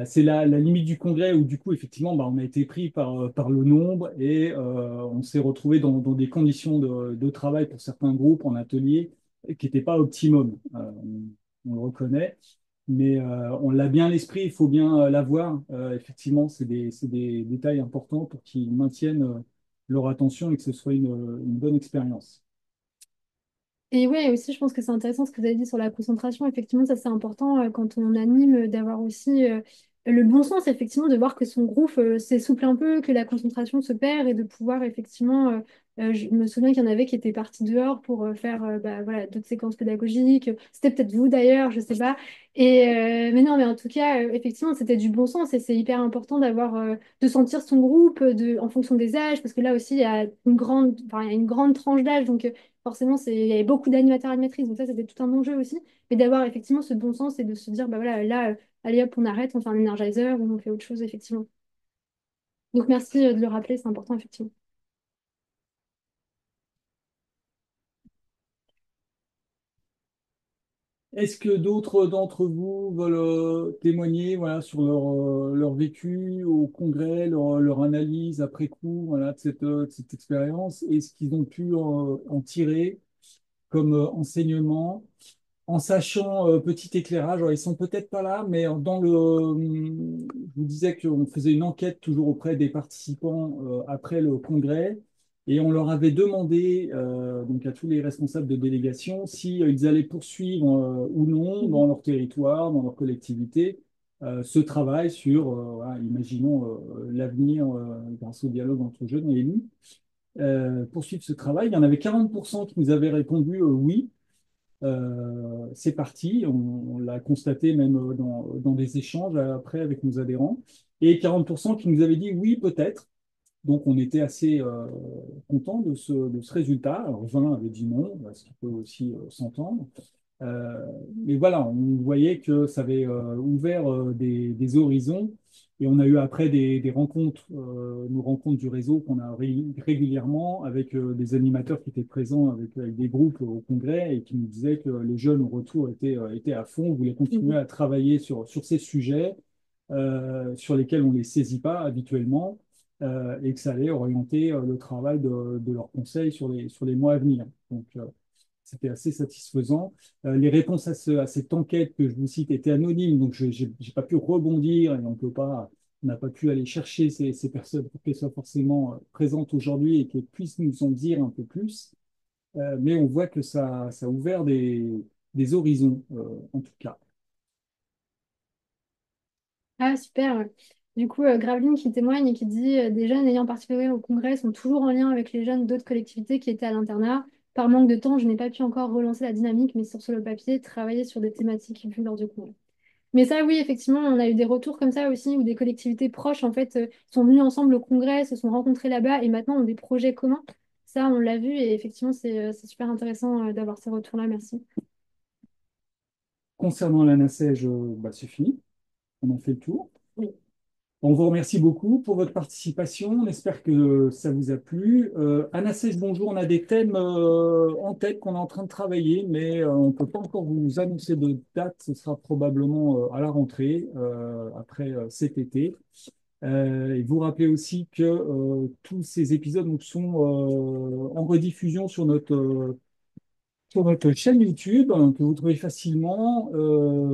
C'est la limite du Congrès où, du coup, effectivement, bah, on a été pris par le nombre et on s'est retrouvé dans des conditions de travail pour certains groupes en atelier qui n'étaient pas optimum. On le reconnaît. Mais on l'a bien à l'esprit, il faut bien l'avoir. Effectivement, c'est des détails importants pour qu'ils maintiennent leur attention et que ce soit une bonne expérience. Et ouais, aussi, je pense que c'est intéressant ce que vous avez dit sur la concentration. Effectivement, ça c'est important quand on anime d'avoir aussi le bon sens, effectivement, de voir que son groupe s'essouffle un peu, que la concentration se perd et de pouvoir effectivement. Je me souviens qu'il y en avait qui étaient partis dehors pour faire bah, voilà, d'autres séquences pédagogiques. C'était peut-être vous d'ailleurs, je sais pas. Mais non, mais en tout cas, effectivement, c'était du bon sens et c'est hyper important d'avoir, de sentir son groupe en fonction des âges, parce que là aussi, il y a une grande, enfin, il y a une grande tranche d'âge, donc. Forcément, il y avait beaucoup d'animateurs et animatrices, donc ça, c'était tout un enjeu aussi. Mais d'avoir effectivement ce bon sens et de se dire, bah voilà, là, allez hop, on arrête, on fait un energizer ou on fait autre chose, effectivement. Donc merci de le rappeler, c'est important, effectivement. Est-ce que d'autres d'entre vous veulent témoigner voilà, sur leur vécu au congrès, leur analyse après coup voilà, de cette expérience et ce qu'ils ont pu en tirer comme enseignement? En sachant, petit éclairage, alors ils sont peut-être pas là, mais je vous disais qu'on faisait une enquête toujours auprès des participants après le congrès, et on leur avait demandé, donc à tous les responsables de délégation, si ils allaient poursuivre ou non dans leur territoire, dans leur collectivité, ce travail sur, voilà, imaginons l'avenir grâce au dialogue entre jeunes et élus. Poursuivre ce travail. Il y en avait 40% qui nous avaient répondu oui. C'est parti, on l'a constaté même dans des échanges après avec nos adhérents, et 40% qui nous avaient dit oui, peut-être. Donc on était assez content de ce résultat. Alors 20 avaient dit non, ce qui peut aussi s'entendre. Euh, mais voilà, on voyait que ça avait ouvert des horizons et on a eu après des rencontres, nos rencontres du réseau qu'on a régulièrement avec des animateurs qui étaient présents avec des groupes au congrès et qui nous disaient que les jeunes au retour étaient à fond, voulaient continuer à travailler sur ces sujets sur lesquels on ne les saisit pas habituellement et que ça allait orienter le travail de leurs conseils sur les mois à venir. Donc, c'était assez satisfaisant. Les réponses à cette enquête que je vous cite étaient anonymes, donc je n'ai pas pu rebondir et on n'a pas pu aller chercher ces personnes pour qu'elles soient forcément présentes aujourd'hui et qu'elles puissent nous en dire un peu plus. Mais on voit que ça a ouvert des horizons, en tout cas. Ah, super. Du coup, Graveline qui témoigne et qui dit des jeunes ayant participé au congrès sont toujours en lien avec les jeunes d'autres collectivités qui étaient à l'internat. Par manque de temps, je n'ai pas pu encore relancer la dynamique, mais sur le papier, travailler sur des thématiques vues lors du congrès. Mais ça, oui, effectivement, on a eu des retours comme ça aussi, où des collectivités proches, en fait, sont venues ensemble au congrès, se sont rencontrées là-bas et maintenant ont des projets communs. Ça, on l'a vu et effectivement, c'est super intéressant d'avoir ces retours-là. Merci. Concernant la NACEJ, c'est fini. On en fait le tour. Oui. On vous remercie beaucoup pour votre participation. On espère que ça vous a plu. Anna Seix, bonjour. On a des thèmes en tête qu'on est en train de travailler, mais on ne peut pas encore vous annoncer de date. Ce sera probablement à la rentrée, après cet été. Et vous rappelez aussi que tous ces épisodes donc, sont en rediffusion sur notre chaîne YouTube que vous trouvez facilement.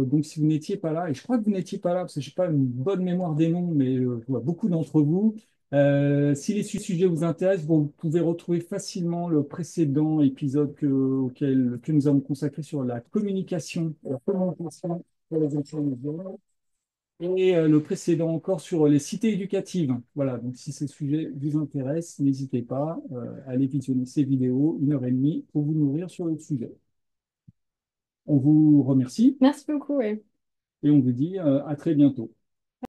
Donc, si vous n'étiez pas là, et je crois que vous n'étiez pas là parce que je n'ai pas une bonne mémoire des noms, mais je vois beaucoup d'entre vous. Si les sujets vous intéressent, vous pouvez retrouver facilement le précédent épisode que nous avons consacré sur la communication pour les enfants musulmans, et le précédent encore sur les cités éducatives. Voilà, donc si ces sujets vous intéressent, n'hésitez pas à aller visionner ces vidéos, 1 heure et demie, pour vous nourrir sur le sujet. On vous remercie Merci beaucoup, ouais. et on vous dit à très bientôt.